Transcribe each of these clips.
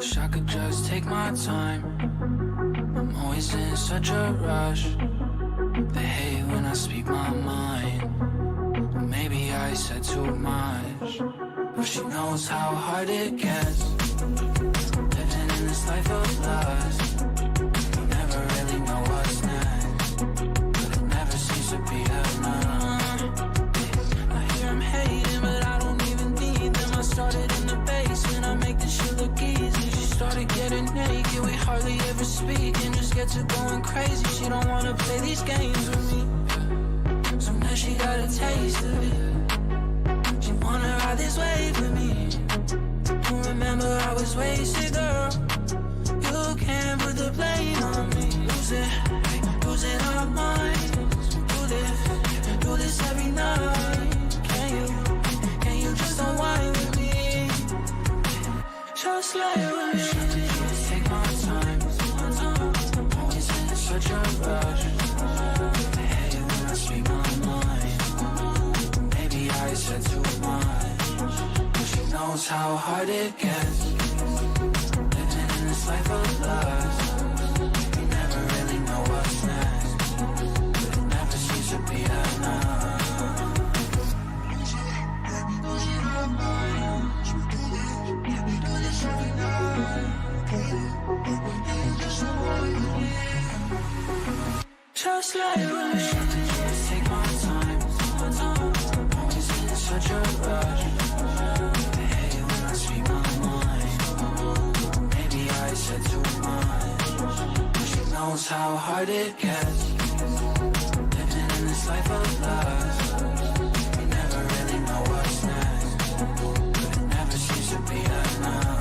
Wish I could just take my time. I'm always in such a rush. They hate when I speak my mind. Maybe I said too much, but she knows how hard it gets. Living in this life of lust, you never really know what's next, but it never seems to be enough. I hear I'm hating, but I don't even need them. I started in the basement, I make this shit look easy. She started getting naked, we hardly ever speak, and just get to going crazy. She don't wanna play these games with me. So now she got a taste of it. She wanna ride this wave with me. You remember I was wasted, girl. You can't put the blame on me. Losing our minds. Do this every night. Can you just unwind with me? Just lay with me. Take my time. Always in such a rush. Hey, when I speak my mind, maybe I said too much. She knows how hard it gets. Living in this life of lust, you never really know what's next, but it never seems to be enough. Just lay with me. Just take my time. Always in such a rush. Hey, when I speak my mind, maybe I said too much. She knows how hard it gets. Living in this life of lust, you never really know what's next, but it never seems to be enough.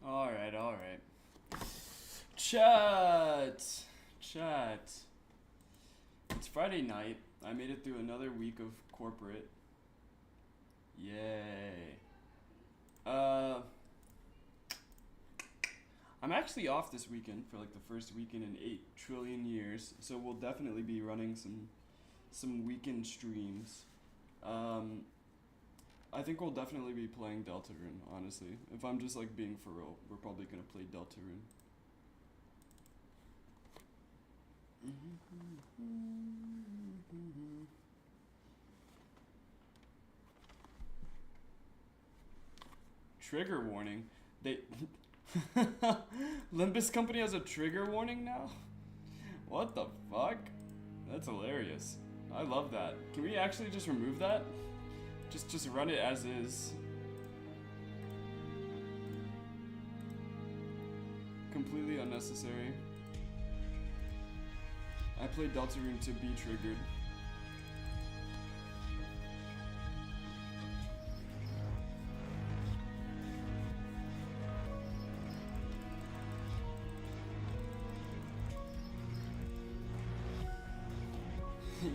Alright. Chat. It's Friday night. I made it through another week of corporate. Yay. I'm actually off this weekend for like the first weekend in 8 trillion years, so we'll definitely be running some weekend streams. I think we'll definitely be playing Deltarune, honestly. If I'm just like being for real, we're probably gonna play Deltarune. Trigger warning. They Limbus company has a trigger warning now? What the fuck? That's hilarious. I love that. Can we actually just remove that? Just run it as is. Completely unnecessary. I played Deltarune to be triggered.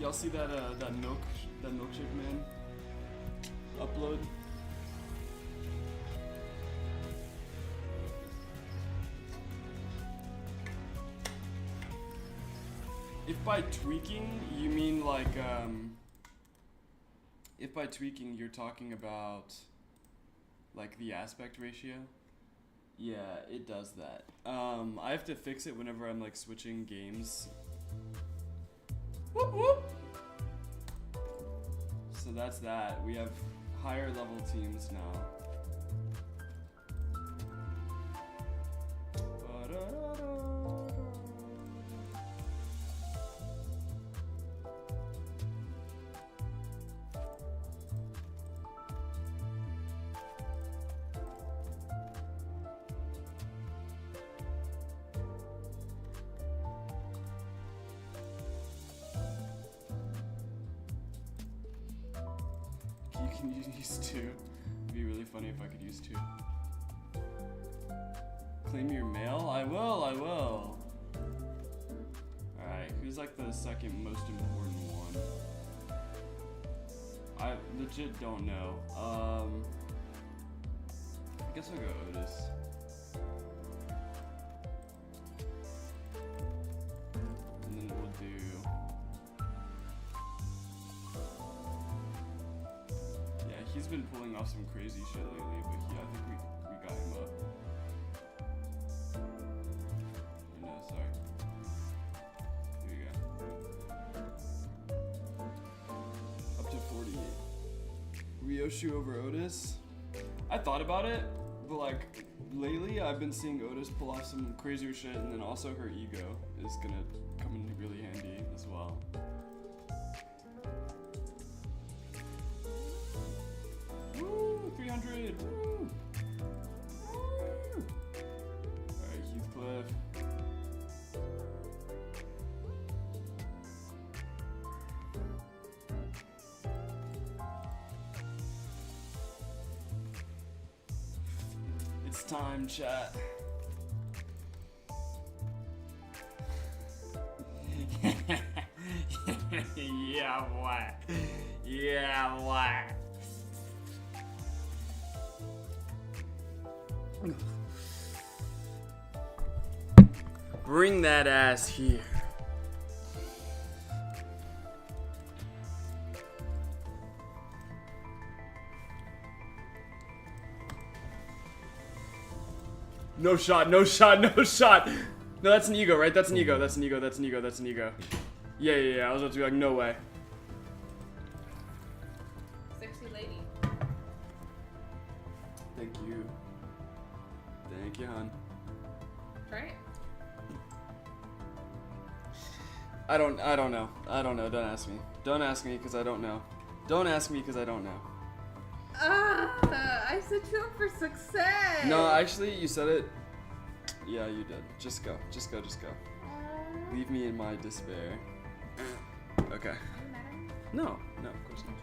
Y'all see that that milkshake man upload? If by tweaking you mean like if by tweaking you're talking about like the aspect ratio, yeah, it does that. I have to fix it whenever I'm like switching games. Whoop whoop. So that's that. We have higher level teams now. You can use 2. It'd be really funny if I could use 2. Claim your mail? I will. Alright, who's like the second most important one? I legit don't know. I guess I'll go Otis. And then we'll do... He's been pulling off some crazy shit lately, but I think we got him up. Or no, sorry. Here we go. Up to 48. Ryoshu over Otis. I thought about it, but like lately I've been seeing Otis pull off some crazier shit, and then also her ego is gonna come in really handy as well. Woo! 300! Woo! Woo! Alright, Heathcliff. It's time, chat. Yeah, what? Yeah, what? Bring that ass here. No shot, no shot, no shot. No, that's an ego, right? That's an ego, that's an ego, that's an ego, that's an ego. Yeah. I was about to be like, no way. Sexy lady. Thank you. Thank you, hon. Try it. I don't know. Don't ask me. Don't ask me because I don't know. Don't ask me because I don't know. I set you up for success. No, actually, you said it. Yeah, you did. Just go. Leave me in my despair. Okay. No, of course not.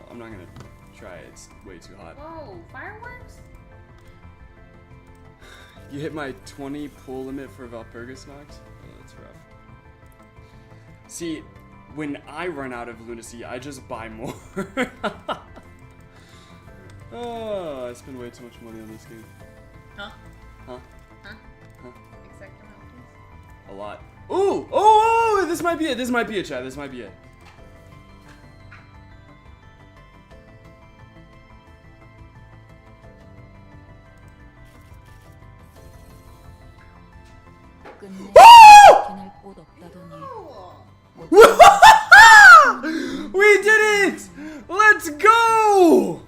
I'm not gonna try it. It's way too hot. Whoa, fireworks? You hit my 20 pull limit for Walpurgisnacht? Oh, that's rough. See, when I run out of lunacy, I just buy more. Oh, I spend way too much money on this game. Huh? Huh? Huh? Exact amount, please. A lot. Ooh! Oh! This might be it. This might be it, chat. This might be it. We did it! Let's go!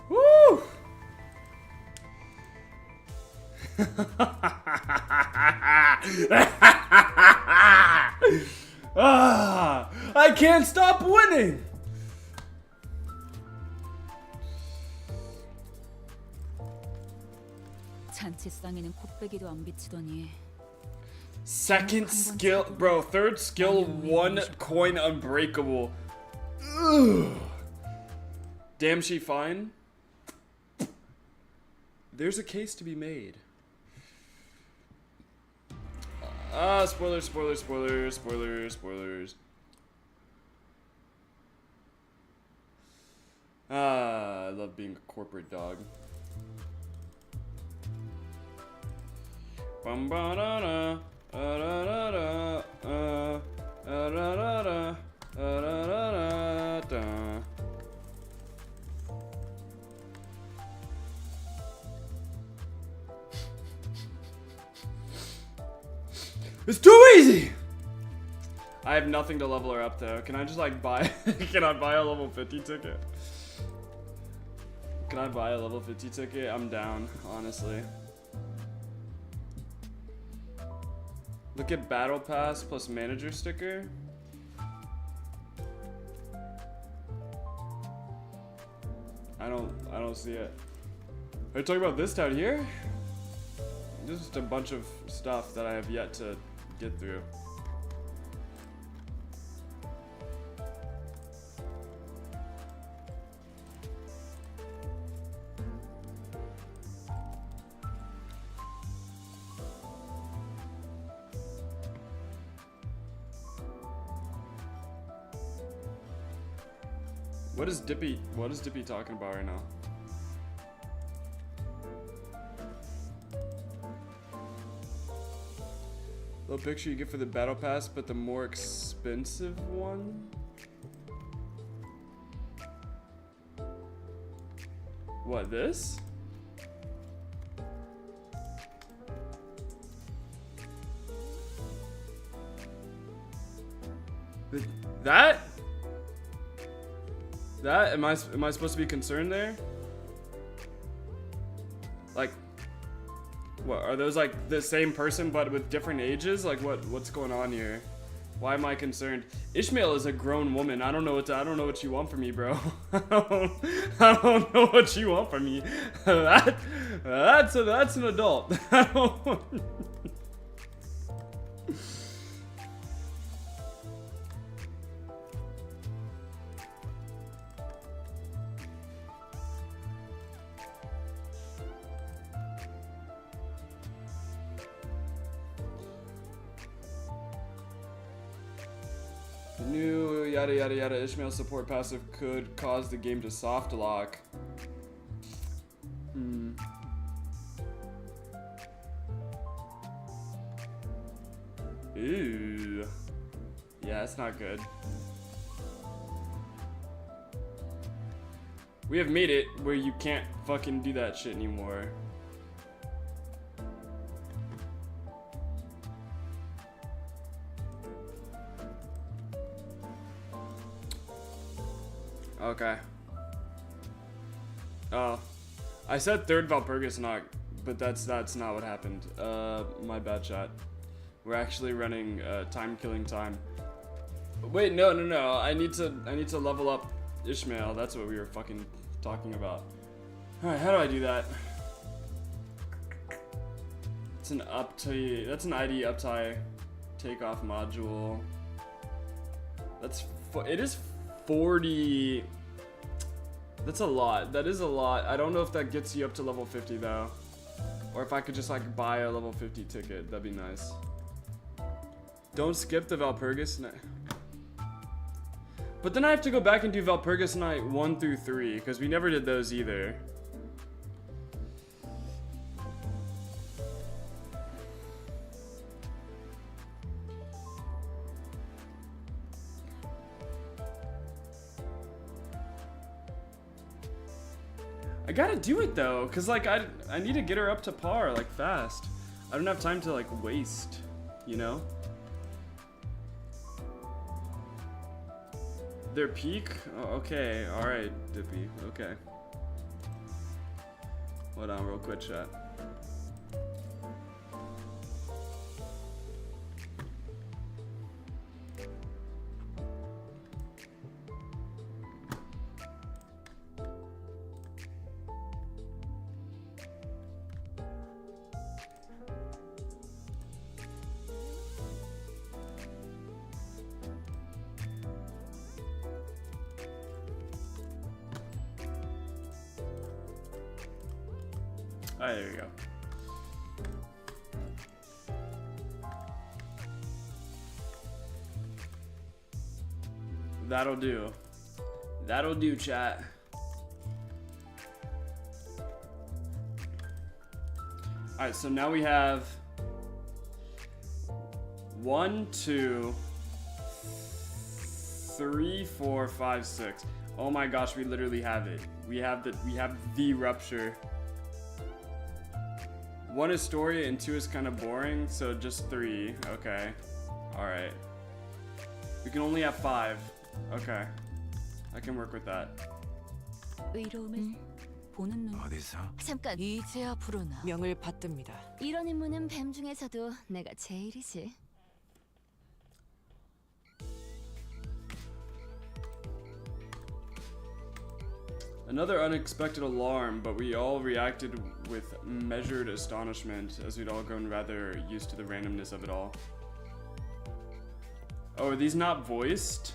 Woo! I can't stop winning! Second skill, bro, third skill, 1 coin unbreakable. Ugh. Damn, she fine. There's a case to be made. Spoilers, spoilers, spoilers, spoilers, spoilers. I love being a corporate dog. Bum ba da da da da da da da da da. It's too easy! I have nothing to level her up though. Can I just like buy can I buy a level 50 ticket? Can I buy a level 50 ticket? I'm down, honestly. Look at battle pass plus manager sticker. I don't see it. Are you talking about this down here? This is just a bunch of stuff that I have yet to get through. What is Dippy talking about right now? Little picture you get for the battle pass, but the more expensive one? What, this? That? That? Am I supposed to be concerned there? Like, what are those, like the same person but with different ages? Like what's going on here? Why am I concerned? Ishmael is a grown woman. I don't know what you want from me, bro. I don't know what you want from me. That's an adult. New yada yada yada Ishmael support passive could cause the game to soft lock. Ooh. Yeah, that's not good. We have made it where you can't fucking do that shit anymore. Okay. Oh. I said third Walpurgisnacht, but that's not what happened. My bad, chat. We're actually running time killing time. Wait, no. I need to level up Ishmael. That's what we were fucking talking about. Alright, how do I do that? It's an uptie. That's an ID uptie takeoff module. It is 40. That's a lot. That is a lot. I don't know if that gets you up to level 50 though. Or if I could just like buy a level 50 ticket. That'd be nice. Don't skip the Walpurgisnacht. But then I have to go back and do Walpurgisnacht 1 through 3, because we never did those either. I gotta do it though, cause like I need to get her up to par like fast. I don't have time to like waste, you know? Their peak? Oh, okay, alright, Dippy, okay. Hold on real quick, chat. Alright, there you go. That'll do. That'll do, chat. Alright, so now we have 1, 2, 3, 4, 5, 6. Oh my gosh, we literally have it. We have the rupture. 1 is story and 2 is kind of boring, so just 3. Okay. Alright. We can only have 5. Okay. I can work with that. 의로움을 보는 눈. 어디서? 잠깐, 이제야 불어나. 명을 받듭니다. 이런 임무는 뱀 중에서도 내가 제일이지. Another unexpected alarm, but we all reacted with measured astonishment as we'd all grown rather used to the randomness of it all. Oh, are these not voiced?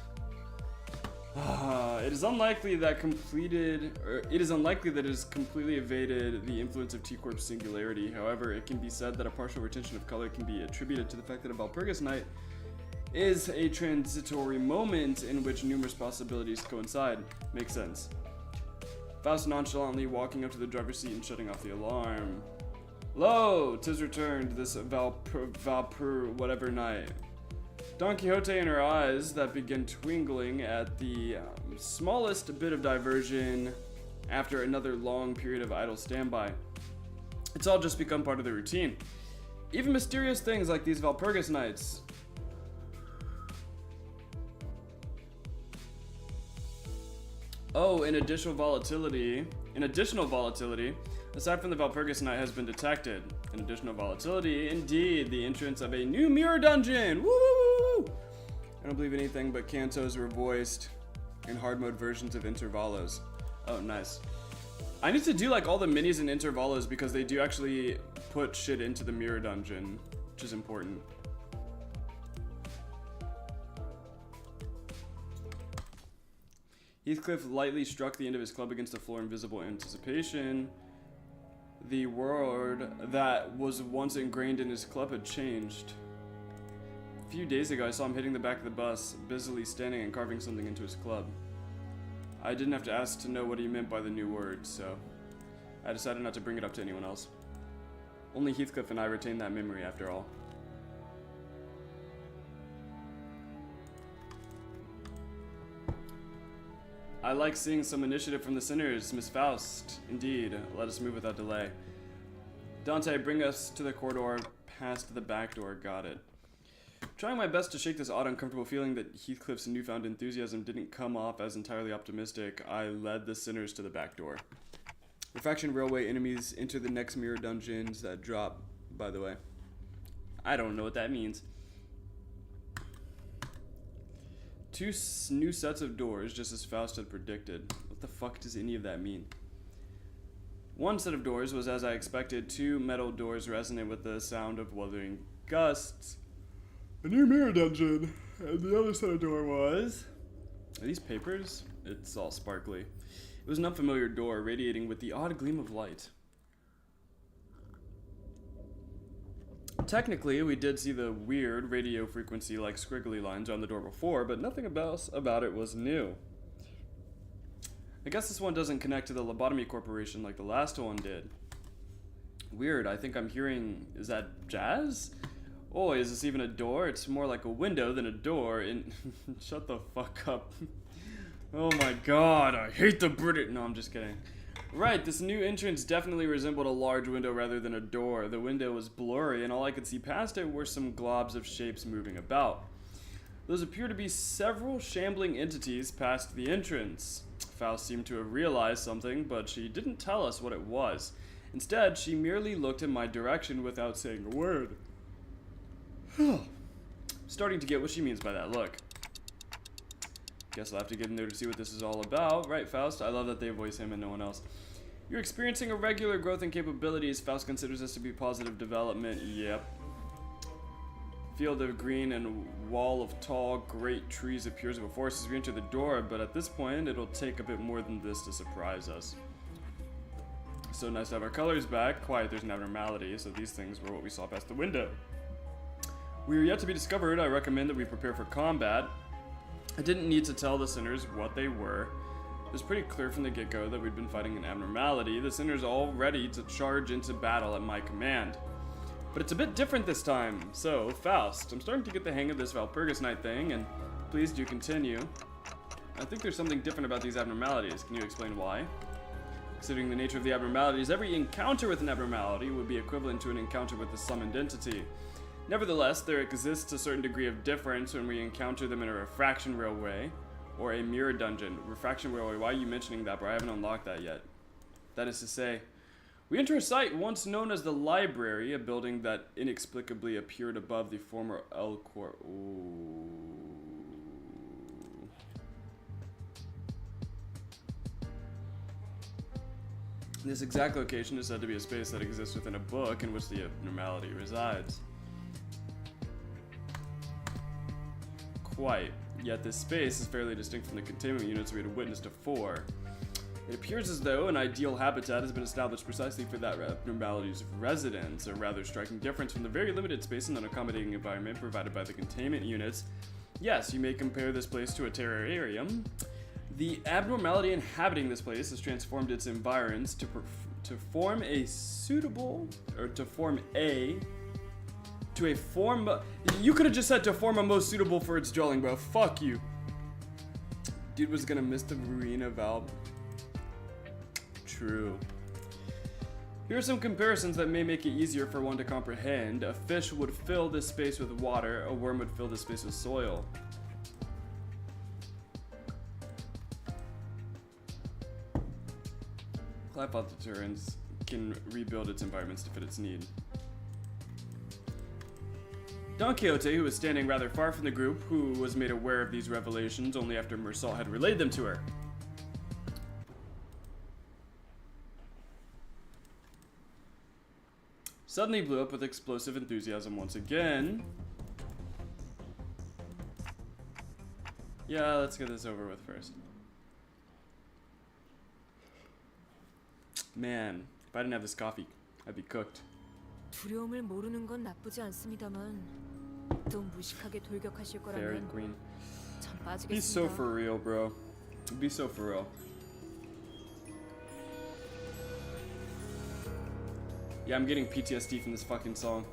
It is unlikely that it has completely evaded the influence of T-Corp's singularity. However, it can be said that a partial retention of color can be attributed to the fact that a Walpurgisnacht is a transitory moment in which numerous possibilities coincide. Makes sense. Faust nonchalantly walking up to the driver's seat and shutting off the alarm. Lo, 'tis returned, this Valpur whatever night. Don Quixote in her eyes that begin twinkling at the smallest bit of diversion after another long period of idle standby. It's all just become part of the routine. Even mysterious things like these Walpurgisnachts. Oh, an additional volatility, aside from the Walpurgisnacht has been detected. An additional volatility, indeed, the entrance of a new mirror dungeon. Woo! I don't believe anything but cantos were voiced in hard mode versions of Intervalos. Oh, nice. I need to do like all the minis and Intervalos because they do actually put shit into the mirror dungeon, which is important. Heathcliff lightly struck the end of his club against the floor in visible anticipation. The word that was once ingrained in his club had changed. A few days ago, I saw him hitting the back of the bus, busily standing and carving something into his club. I didn't have to ask to know what he meant by the new word, so I decided not to bring it up to anyone else. Only Heathcliff and I retain that memory after all. I like seeing some initiative from the sinners, Miss Faust. Indeed, let us move without delay. Dante, bring us to the corridor past the back door. Got it. Trying my best to shake this odd, uncomfortable feeling that Heathcliff's newfound enthusiasm didn't come off as entirely optimistic, I led the sinners to the back door. Refraction Railway enemies enter the next mirror dungeons that drop, by the way. I don't know what that means. 2 new sets of doors, just as Faust had predicted. What the fuck does any of that mean? 1 set of doors was as I expected, 2 metal doors resonant with the sound of wuthering gusts. A new mirror dungeon, and the other set of door was... Are these papers? It's all sparkly. It was an unfamiliar door, radiating with the odd gleam of light. technically, we did see the weird radio frequency-like squiggly lines on the door before, but nothing about it was new. I guess this one doesn't connect to the Lobotomy Corporation like the last one did. Weird, I think I'm hearing... Is that jazz? Oh, is this even a door? It's more like a window than a door in... Shut the fuck up. Oh my god, I hate the British... No, I'm just kidding. Right, this new entrance definitely resembled a large window rather than a door. The window was blurry, and all I could see past it were some globs of shapes moving about. Those appear to be several shambling entities past the entrance. Faust seemed to have realized something, but she didn't tell us what it was. Instead, she merely looked in my direction without saying a word. Starting to get what she means by that look. Guess I'll have to get in there to see what this is all about. Right, Faust? I love that they voice him and no one else. You're experiencing a regular growth in capabilities. Faust considers this to be positive development. Yep. Field of green and wall of tall, great trees appears before us as we enter the door, but at this point, it'll take a bit more than this to surprise us. So nice to have our colors back. Quiet, there's an abnormality, so these things were what we saw past the window. We are yet to be discovered. I recommend that we prepare for combat. I didn't need to tell the sinners what they were. It was pretty clear from the get-go that we'd been fighting an abnormality. The sinners all ready to charge into battle at my command. But it's a bit different this time. So, Faust, I'm starting to get the hang of this Walpurgisnacht thing, and please do continue. I think there's something different about these abnormalities. Can you explain why? Considering the nature of the abnormalities, every encounter with an abnormality would be equivalent to an encounter with a summoned entity. Nevertheless, there exists a certain degree of difference when we encounter them in a refraction railway or a mirror dungeon. Refraction railway, why are you mentioning that, bro? I haven't unlocked that yet. That is to say, we enter a site once known as the Library, a building that inexplicably appeared above the former El Cor... Ooh. This exact location is said to be a space that exists within a book in which the abnormality resides. Quite. Yet this space is fairly distinct from the containment units we had witnessed before. It appears as though an ideal habitat has been established precisely for that abnormality's residence, a rather striking difference from the very limited space and unaccommodating environment provided by the containment units. Yes, you may compare this place to a terrarium. The abnormality inhabiting this place has transformed its environs to form a you could have just said to form a most suitable for its dwelling, bro. Fuck you. Dude was gonna miss the Marina valve. True. Here are some comparisons that may make it easier for one to comprehend. A fish would fill this space with water, a worm would fill this space with soil. Clapbot deterrence can rebuild its environments to fit its need. Don Quixote, who was standing rather far from the group, who was made aware of these revelations only after Meursault had relayed them to her. Suddenly blew up with explosive enthusiasm once again. Yeah, let's get this over with first. Man, if I didn't have this coffee, I'd be cooked. 두려움을 모르는 건 나쁘지 않습니다만 또 무식하게 돌격하실 Fairy 거라면 Queen. 전 Be so 빠지겠습니다. for real, bro. Be so for real. Yeah, I'm getting PTSD from this fucking song.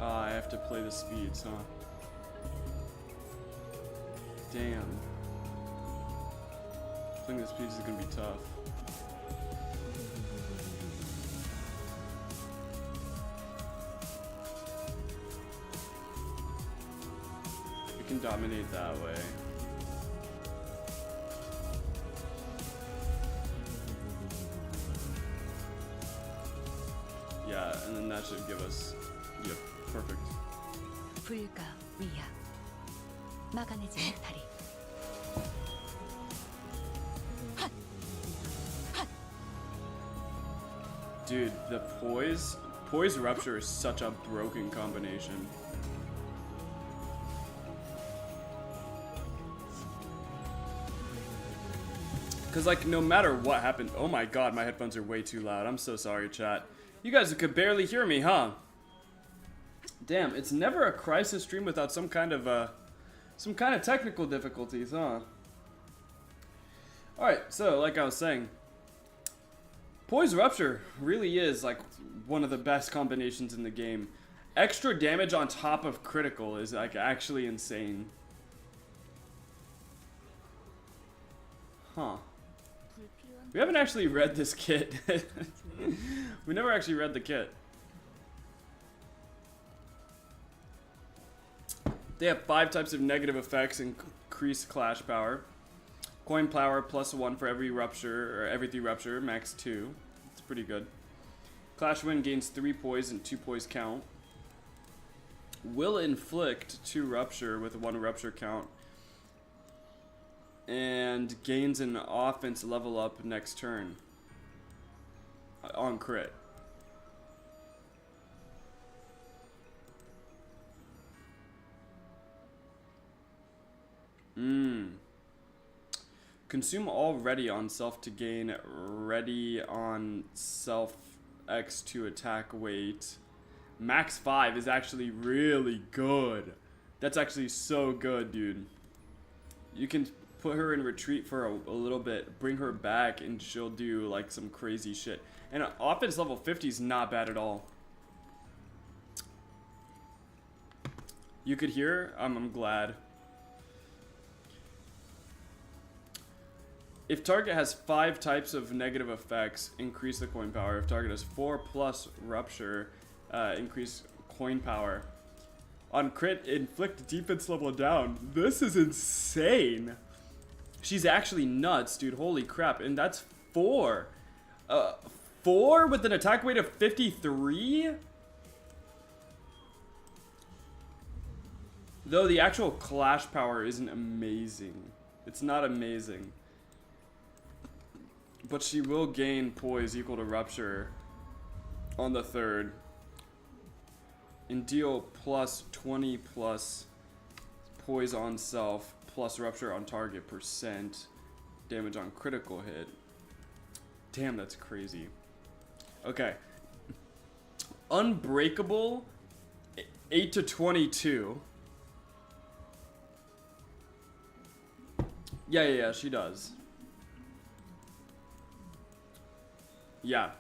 I have to play the speeds, huh? Damn. Playing the speeds is gonna be tough. We can dominate that way. Yeah, and then that should give us, yep, perfect. 불가 위야. 막아내지 못하리. Dude, the poise rupture is such a broken combination. Cause like no matter what happened, oh my god, my headphones are way too loud. I'm so sorry, chat. You guys could barely hear me, huh? Damn, it's never a crisis stream without some kind of technical difficulties, huh? All right, so like I was saying, Poise Rupture really is like one of the best combinations in the game. Extra damage on top of critical is like actually insane. Huh. We haven't actually read this kit. We never actually read the kit. They have 5 types of negative effects, increased clash power. Coin power +1 for every rupture, or every 3 rupture, max 2. It's pretty good. Clash win gains 3 poise and 2 poise count. Will inflict 2 rupture with 1 rupture count. And gains an offense level up next turn. On crit. Consume all ready on self to gain ready on self X to attack weight. Max 5 is actually really good. That's actually so good, dude. You can put her in retreat for a little bit, bring her back, and she'll do like some crazy shit. And offense level 50 is not bad at all. You could hear? I'm glad. If target has 5 types of negative effects, increase the coin power. If target has 4 plus rupture, increase coin power. On crit, inflict defense level down. This is insane. She's actually nuts, dude. Holy crap. And that's 4. 4 with an attack weight of 53? Though the actual clash power isn't amazing. It's not amazing. But she will gain poise equal to rupture on the 3rd. And deal plus 20 plus poise on self plus rupture on target % damage on critical hit. Damn, that's crazy. Okay. Unbreakable 8 to 22. Yeah, she does. Yeah.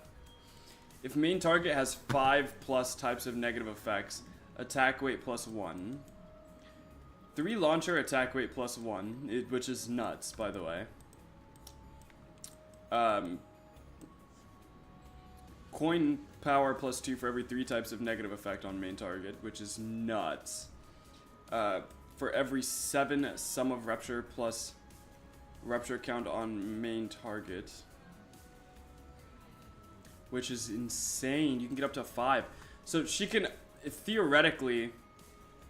If main target has 5 plus types of negative effects, attack weight +1. 3 launcher attack weight +1, which is nuts, by the way. Coin power +2 for every 3 types of negative effect on main target, which is nuts. For every 7 sum of rupture plus rupture count on main target. Which is insane. You can get up to 5. So she can, theoretically,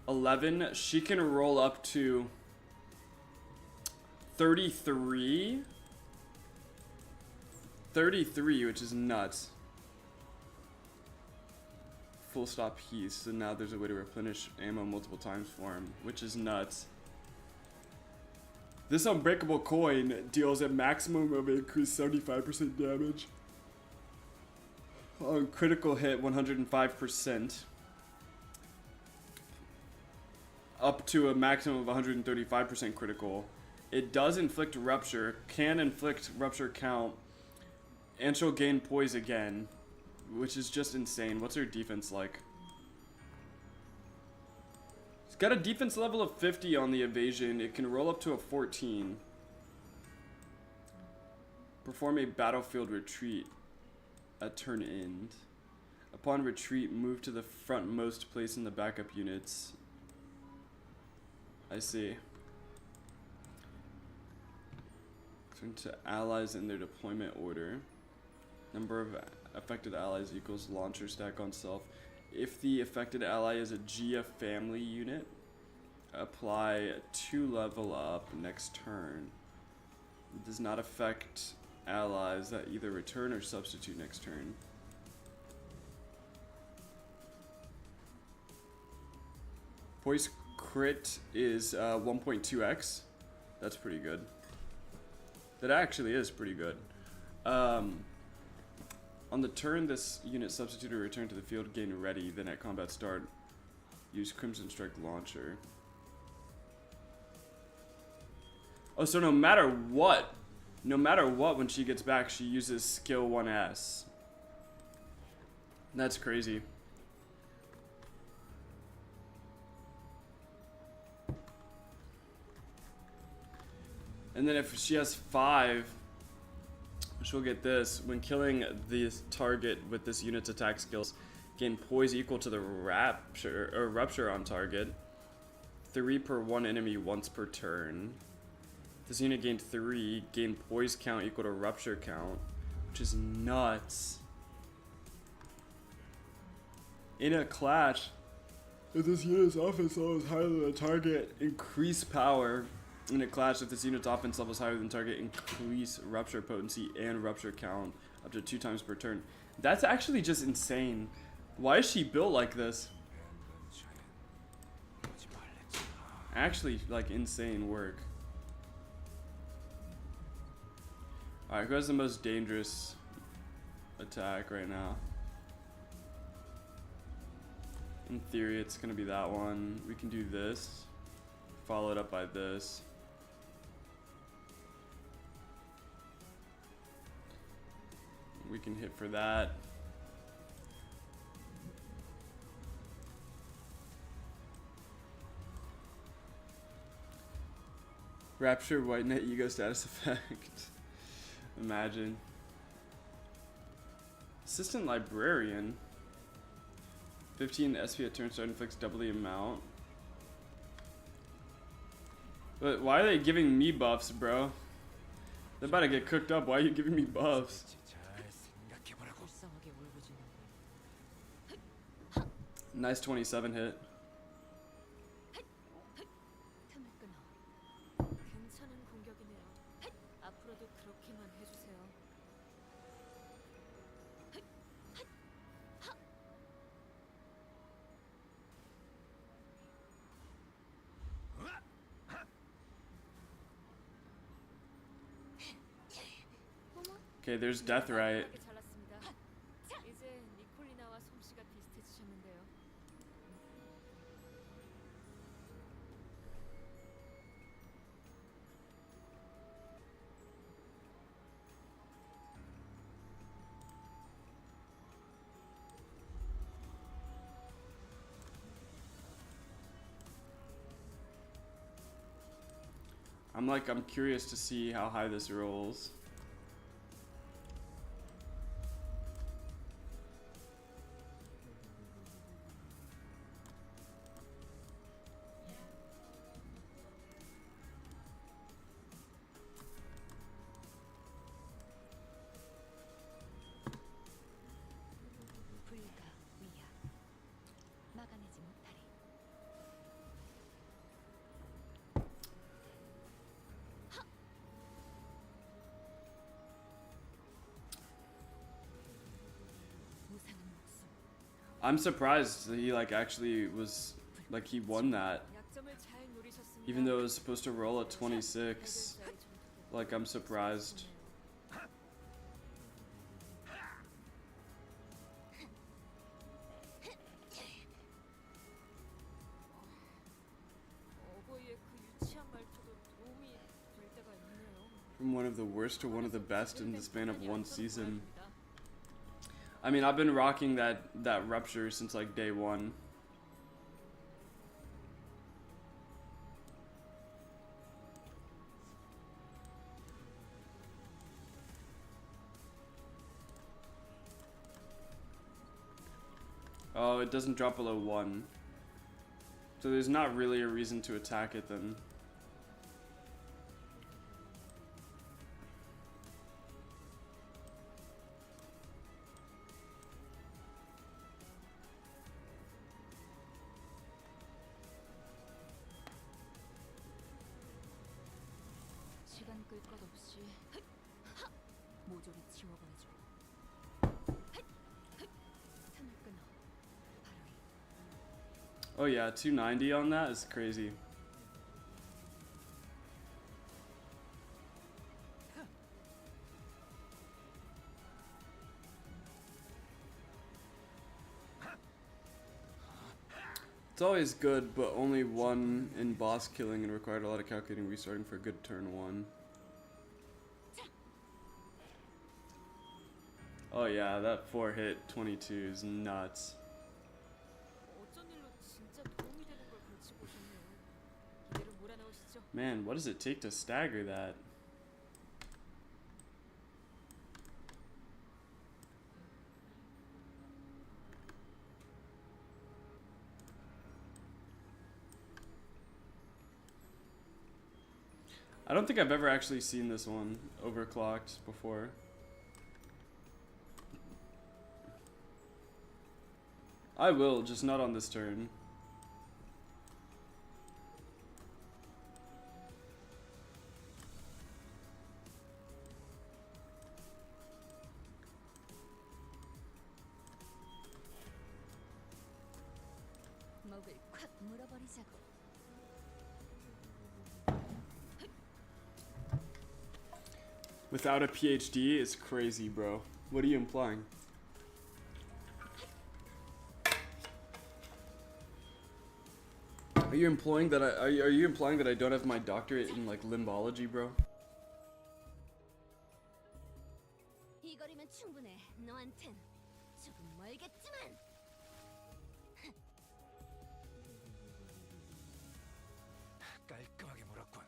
11, she can roll up to 33. 33, which is nuts. Full stop piece. So now there's a way to replenish ammo multiple times for him, which is nuts. This unbreakable coin deals a maximum of increased 75% damage. On critical hit, 105%. Up to a maximum of 135% critical. It does inflict rupture, can inflict rupture count, and she'll gain poise again, which is just insane. What's her defense like? It's got a defense level of 50 on the evasion. It can roll up to a 14. Perform a battlefield retreat at turn end. Upon retreat, move to the frontmost place in the backup units. I see. Turn to allies in their deployment order. Number of affected allies equals launcher stack on self. If the affected ally is a GF family unit, apply 2 level up next turn. It does not affect allies that either return or substitute next turn. Poise crit is 1.2x. That's pretty good. That actually is pretty good. On the turn this unit substitute or return to the field, gain ready, then at combat start, use Crimson Strike Launcher. Oh, so no matter what, when she gets back, she uses skill 1S. That's crazy. And then if she has 5, she'll get this. When killing the target with this unit's attack skills, gain poise equal to the rupture on target. 3 per 1 enemy once per turn. This unit gained 3, gain poise count equal to rupture count, which is nuts. In a clash, if this unit's offense level is higher than the target, increase power. In a clash, if this unit's offense level is higher than target, increase rupture potency and rupture count up to 2 times per turn. That's actually just insane. Why is she built like this? Actually, like, insane work. Alright, who has the most dangerous attack right now? In theory, it's gonna be that one. We can do this, followed up by this. We can hit for that. Rapture White Knight Ego status effect. Imagine. Assistant Librarian. 15 SP at turn start inflicts double the amount. But why are they giving me buffs, bro? They're about to get cooked up. Why are you giving me buffs? Nice 27 hit. 틈을 끊어. 괜찮은 공격이네요. 앞으로도 그렇게만 해주세요. Okay, there's Death Right. 잘났습니다. 이제 니콜리나와 솜씨가 비슷해지셨는데요. I'm curious to see how high this rolls. 불가 위야 막아내지 못하리. 무상한 목숨. I'm surprised that he actually was he won that, 약점을 잘 노리셨습니다. even though it was supposed to roll at 26. I'm surprised. 어버이의 그 유치한 말투도 도움이 될 때가 있네요. From one of the worst to one of the best in the span of one season. I mean, I've been rocking that rupture since day 1. Oh, it doesn't drop below 1. So there's not really a reason to attack it then. 닦을 것 없이 모조리 지워버리죠. 틈을 끊어. 바로 이 Oh yeah, 290 on that is crazy. It's always good, but only one in boss killing and required a lot of calculating restarting for a good turn one. Oh yeah, that 4-hit 22 is nuts. 어쩐 일로 진짜 도움이 되는 걸 걸치고 오셨네요. 이대로 몰아넣으시죠. Man, what does it take to stagger that? I don't think I've ever actually seen this one overclocked before. I will, just not on this turn. 먹을 콱 물어버리자고. Without a PhD is crazy, bro. What are you implying? Are you implying that are you implying that I don't have my doctorate in like limbology, bro? 이 거리면 충분해. 너한텐 조금 멀겠지만. 깔끔하게 물었군.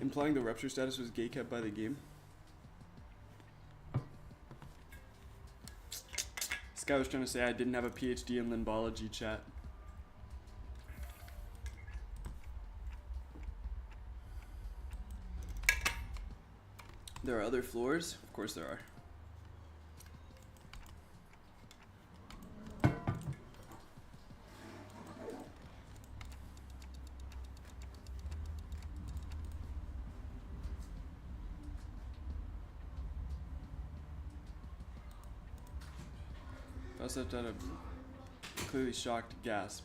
Implying the rupture status was gay kept by the game. This guy was trying to say I didn't have a PhD in limbology, chat. There are other floors? Of course there are. I also have to have a clearly shocked gasp.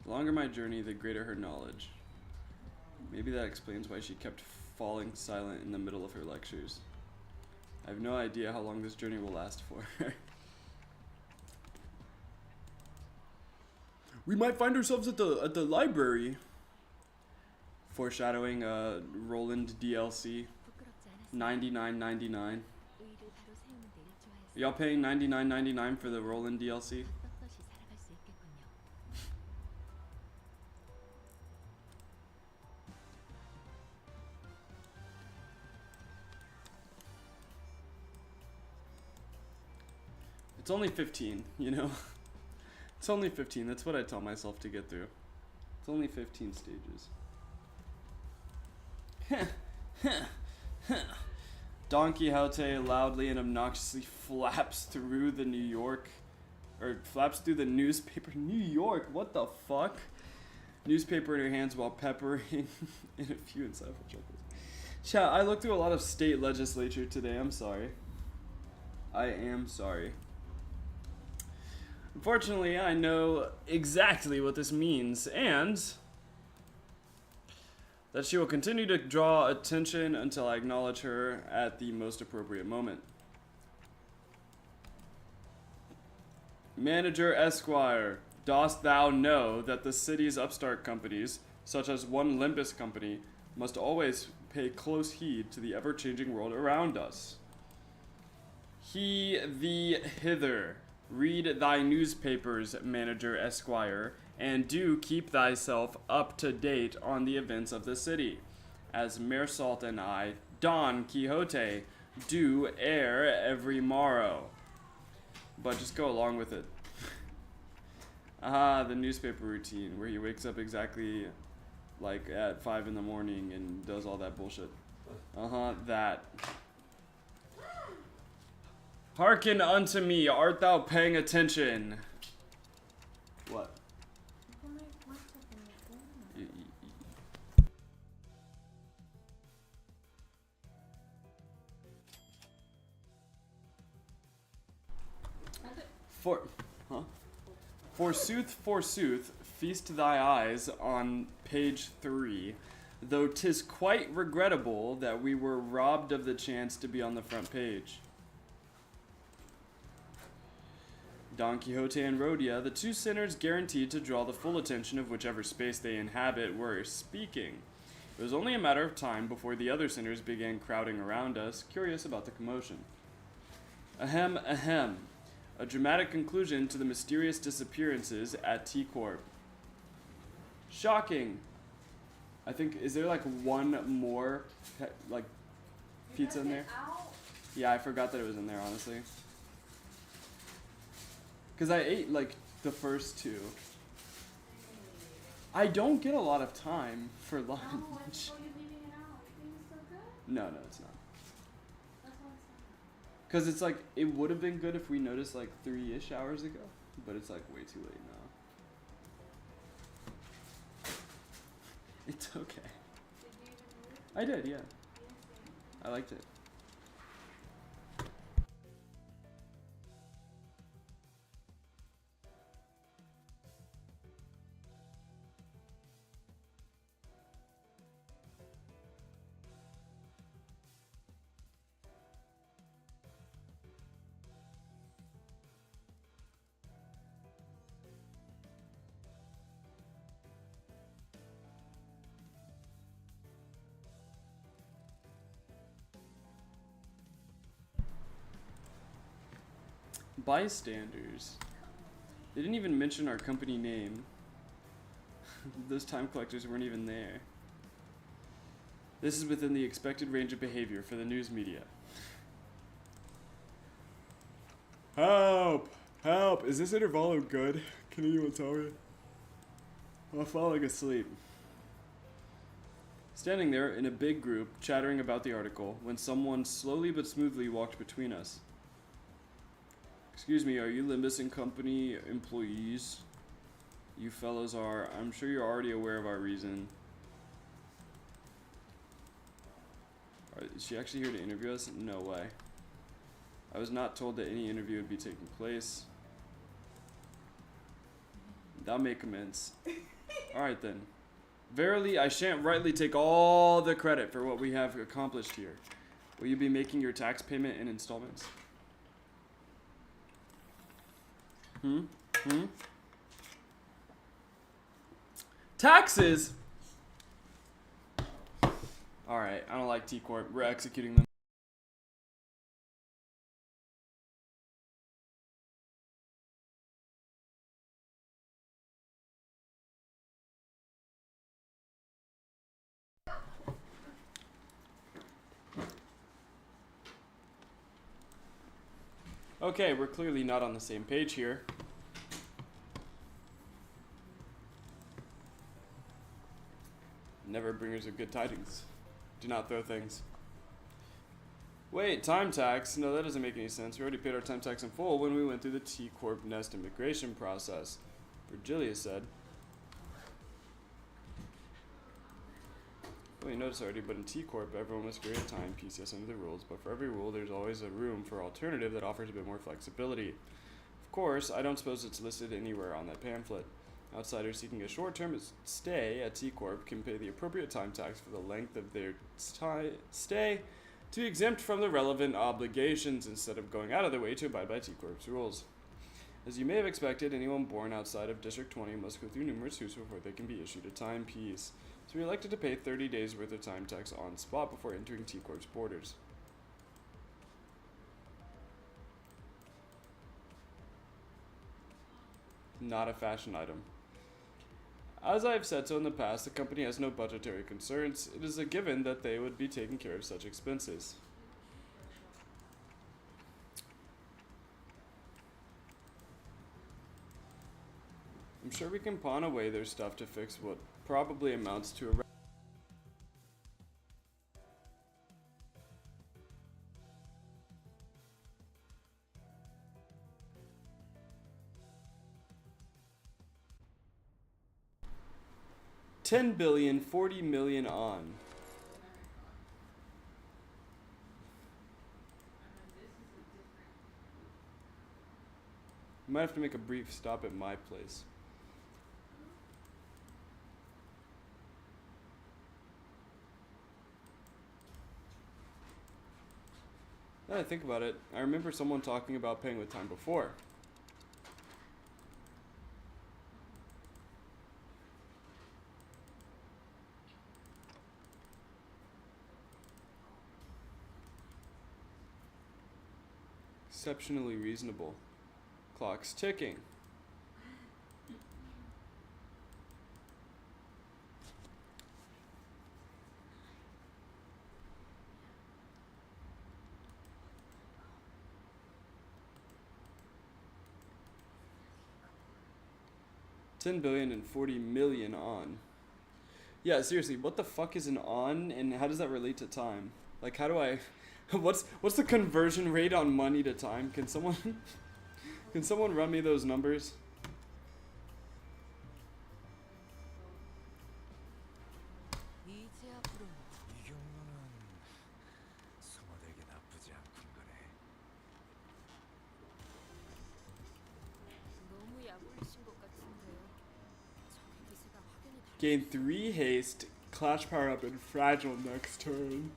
The longer my journey, the greater her knowledge. Maybe that explains why she kept falling silent in the middle of her lectures. I have no idea how long this journey will last for. We might find ourselves at the library. Foreshadowing Roland DLC. 부끄럽지 않았어. $99.99. 의의를 바로 세우는 데 일조하였어. Y'all paying $99.99 for the Roland DLC? 떳떳이 살아갈 수 있겠군요. It's only 15, you know? It's only 15. That's what I tell myself to get through. It's only 15 stages. Don Quixote loudly and obnoxiously flaps through the newspaper. New York, what the fuck? Newspaper in her hands while peppering in a few insightful chuckles. Chat, I looked through a lot of state legislature today. I'm sorry. I am sorry. Unfortunately, I know exactly what this means, and that she will continue to draw attention until I acknowledge her at the most appropriate moment. Manager Esquire, dost thou know that the city's upstart companies, such as one Limbus company, must always pay close heed to the ever-changing world around us? He thee hither. Read thy newspapers, Manager Esquire, and do keep thyself up to date on the events of the city, as Mersalt and I, Don Quixote, do ere every morrow. But just go along with it. The newspaper routine, where he wakes up exactly like at 5 in the morning and does all that bullshit. That. Hearken unto me, art thou paying attention? What? Forsooth, feast thy eyes on page 3, though 'tis quite regrettable that we were robbed of the chance to be on the front page. Don Quixote and Rhodia, the two sinners guaranteed to draw the full attention of whichever space they inhabit, were speaking. It was only a matter of time before the other sinners began crowding around us, curious about the commotion. Ahem, ahem. A dramatic conclusion to the mysterious disappearances at T-Corp. Shocking. I think, is there like one more pizza in there? Yeah, I forgot that it was in there, honestly. Because I ate like the first two. I don't get a lot of time for lunch. Oh, I thought you leaving it out. You think it's so good? No, it's not. That's why it's Because it's like, it would have been good if we noticed like 3-ish hours ago, but it's like way too late now. It's okay. Did you even move? I did, yeah. You didn't see it? I liked it. Bystanders. They didn't even mention our company name. Those time collectors weren't even there. This is within the expected range of behavior for the news media. Help! Help! Is this intervalo good? Can anyone tell me? I'm falling asleep. Standing there in a big group, chattering about the article, when someone slowly but smoothly walked between us. Excuse me, are you Limbus and Company employees? You fellows are. I'm sure you're already aware of our reason. Is she actually here to interview us? No way. I was not told that any interview would be taking place. Thou may commence. Alright then. Verily, I shan't rightly take all the credit for what we have accomplished here. Will you be making your tax payment in installments? Taxes? Alright, I don't like T-Corp. We're executing them. Okay, we're clearly not on the same page here. Never bringers of good tidings. Do not throw things. Wait, time tax? No, that doesn't make any sense. We already paid our time tax in full when we went through the T Corp Nest immigration process, Virgilia said. Well, you noticed already, but in T Corp, everyone must create a timepiece, yes, under the rules. But for every rule, there's always a room for alternative that offers a bit more flexibility. Of course, I don't suppose it's listed anywhere on that pamphlet. Outsiders seeking a short-term stay at T Corp can pay the appropriate time tax for the length of their stay to be exempt from the relevant obligations instead of going out of their way to abide by T Corp's rules. As you may have expected, anyone born outside of District 20 must go through numerous hoops before they can be issued a timepiece. So we elected to pay 30 days worth of time tax on spot before entering T Corp's borders. Not a fashion item. As I have said so in the past, the company has no budgetary concerns. It is a given that they would be taking care of such expenses. I'm sure we can pawn away their stuff to fix what probably amounts to a $10 billion, 40 million on. Might have to make a brief stop at my place. Now that I think about it, I remember someone talking about paying with time before. Exceptionally reasonable. Clock's ticking. $10 billion and 40 million on. Yeah, seriously, what the fuck is an on, and how does that relate to time? Like, how do I... What's the conversion rate on money to time? Can someone can someone run me those numbers? 이제 앞으로 이 경로는 소모되게 나쁘지 않군 거네. 너무 약올리신 것 같은데요. 적의 기세가 확연히 다르. Gain 3 haste, clash power up, and fragile next turn.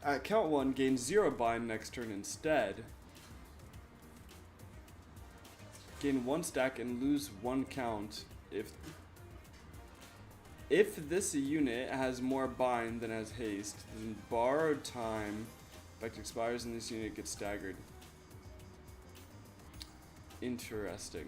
At count 1, gain 0 bind next turn instead. Gain 1 stack and lose 1 count if this unit has more bind than has haste, then borrowed time effect expires and this unit gets staggered. Interesting.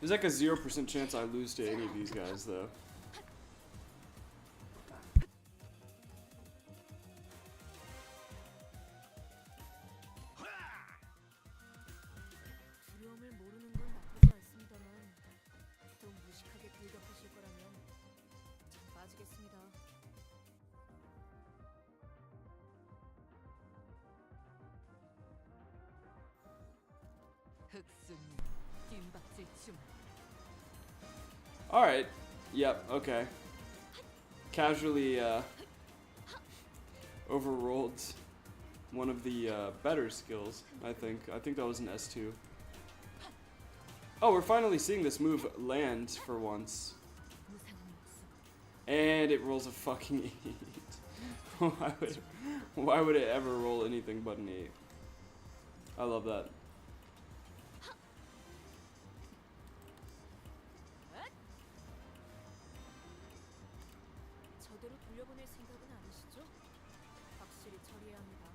There's like a 0% chance I lose to any of these guys, though. 두려움을 모르는 건 나쁘지 않습니다만 좀 무식하게 돌격하실 거라면 전 빠지겠습니다. 흑순 김박질 춤. Alright. Yep, okay. Casually, overrolled one of the, better skills, I think. I think that was an S2. Oh, we're finally seeing this move land for once. And it rolls a fucking 8. Why would it ever roll anything but an 8? I love that. 저대로 돌려보낼 생각은 아니시죠? 확실히 처리해야 합니다.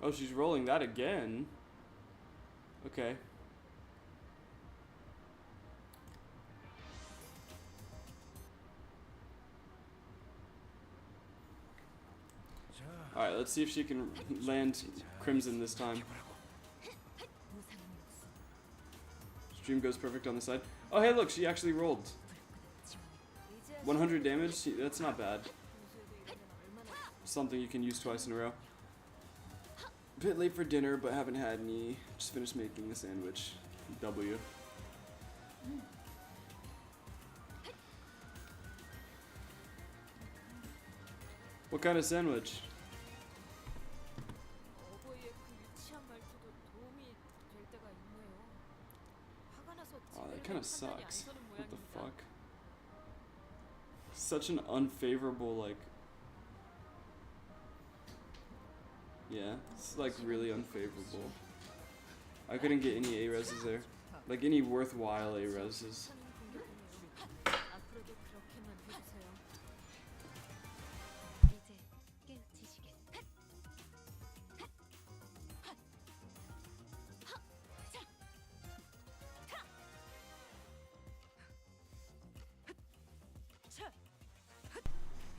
Oh, she's rolling that again. Okay. Alright, let's see if she can land Crimson this time. Stream goes perfect on the side. Oh, hey, look, she actually rolled. 100 damage? That's not bad. Something you can use twice in a row. Bit late for dinner, but haven't had any. Just finished making a sandwich. W. What kind of sandwich? 어버이의 그 유치한 말투도 도움이 될 때가 있네요. 화가 나서 Oh, that 제대로 kind of 판단이 안 sucks. 서는 What the 모양입니다. fuck? Such an unfavorable, like... Yeah, it's like really unfavorable. I couldn't get any A-reses there. Like any worthwhile A-reses. 하는 공격이네요. 앞으로도 그렇게만 해주세요. 이제 깨우치시겠.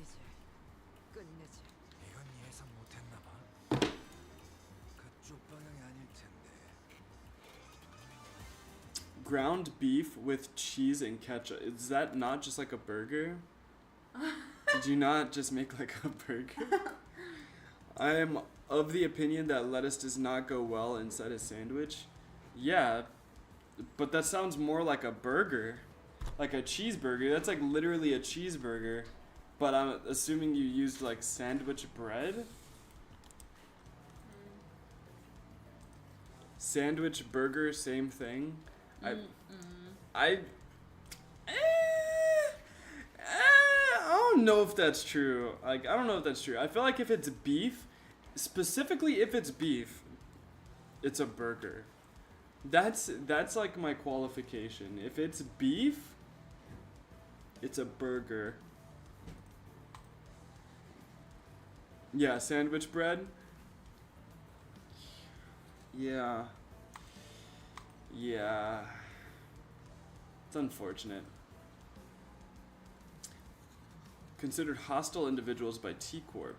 이제 끝내지. 이건 예상 못했나 봐. 그쪽 방향이 아닐 텐데. Ground beef with cheese and ketchup. Is that not just like a burger? Did you not just make like a burger? I am of the opinion that lettuce does not go well inside a sandwich. Yeah, but that sounds more like a burger. Like a cheeseburger. That's like literally a cheeseburger. But I'm assuming you used like sandwich bread? Sandwich, burger, same thing. I don't know if that's true. Like, I don't know if that's true. I feel like if it's beef, specifically if it's beef, it's a burger. That's like my qualification. If it's beef, it's a burger. Yeah, sandwich bread. Yeah. Yeah. It's unfortunate. Considered hostile individuals by T Corp.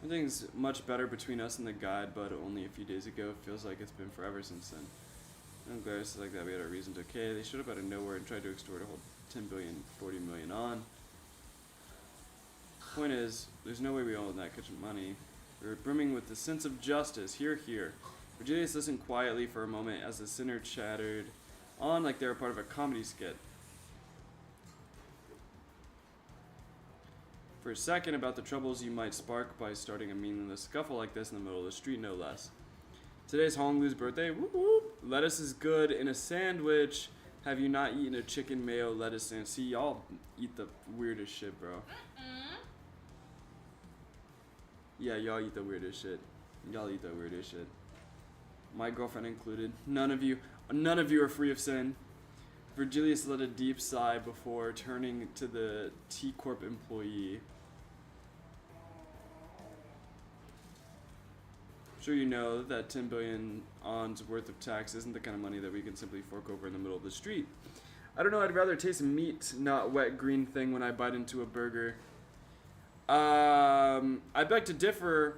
Everything's much better between us and the guide, but only a few days ago. It feels like it's been forever since then. I'm glad it's like that. We had a reason to. Okay, they showed up out of nowhere and tried to extort a whole 10 billion, 40 million on. Point is, there's no way we own that much money. We were brimming with the sense of justice. Here, here. Virgilius listened quietly for a moment as the sinner chattered on like they were part of a comedy skit. For a second, about the troubles you might spark by starting a meaningless scuffle like this in the middle of the street, no less. Today's Honglu's birthday. Whoop whoop. Lettuce is good in a sandwich. Have you not eaten a chicken mayo lettuce sandwich? See, y'all eat the weirdest shit, bro. Yeah, y'all eat the weirdest shit. Y'all eat the weirdest shit. My girlfriend included. None of you are free of sin. Virgilius let a deep sigh before turning to the T Corp employee. Sure, you know that 10 billion on's worth of tax isn't the kind of money that we can simply fork over in the middle of the street. I don't know, I'd rather taste meat, not wet green thing when I bite into a burger. I beg to differ.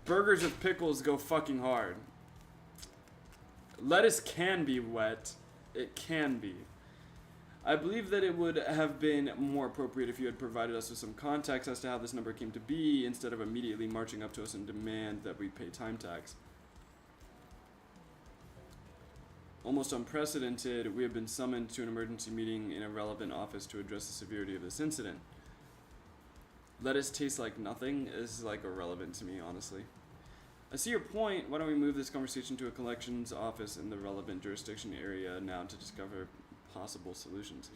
Burgers with pickles go fucking hard. Lettuce can be wet. It can be. I believe that it would have been more appropriate if you had provided us with some context as to how this number came to be, instead of immediately marching up to us and demand that we pay time tax. Almost unprecedented, we have been summoned to an emergency meeting in a relevant office to address the severity of this incident. Lettuce tastes like nothing is like irrelevant to me, honestly. I see your point. Why don't we move this conversation to a collections office in the relevant jurisdiction area now to discover possible solutions.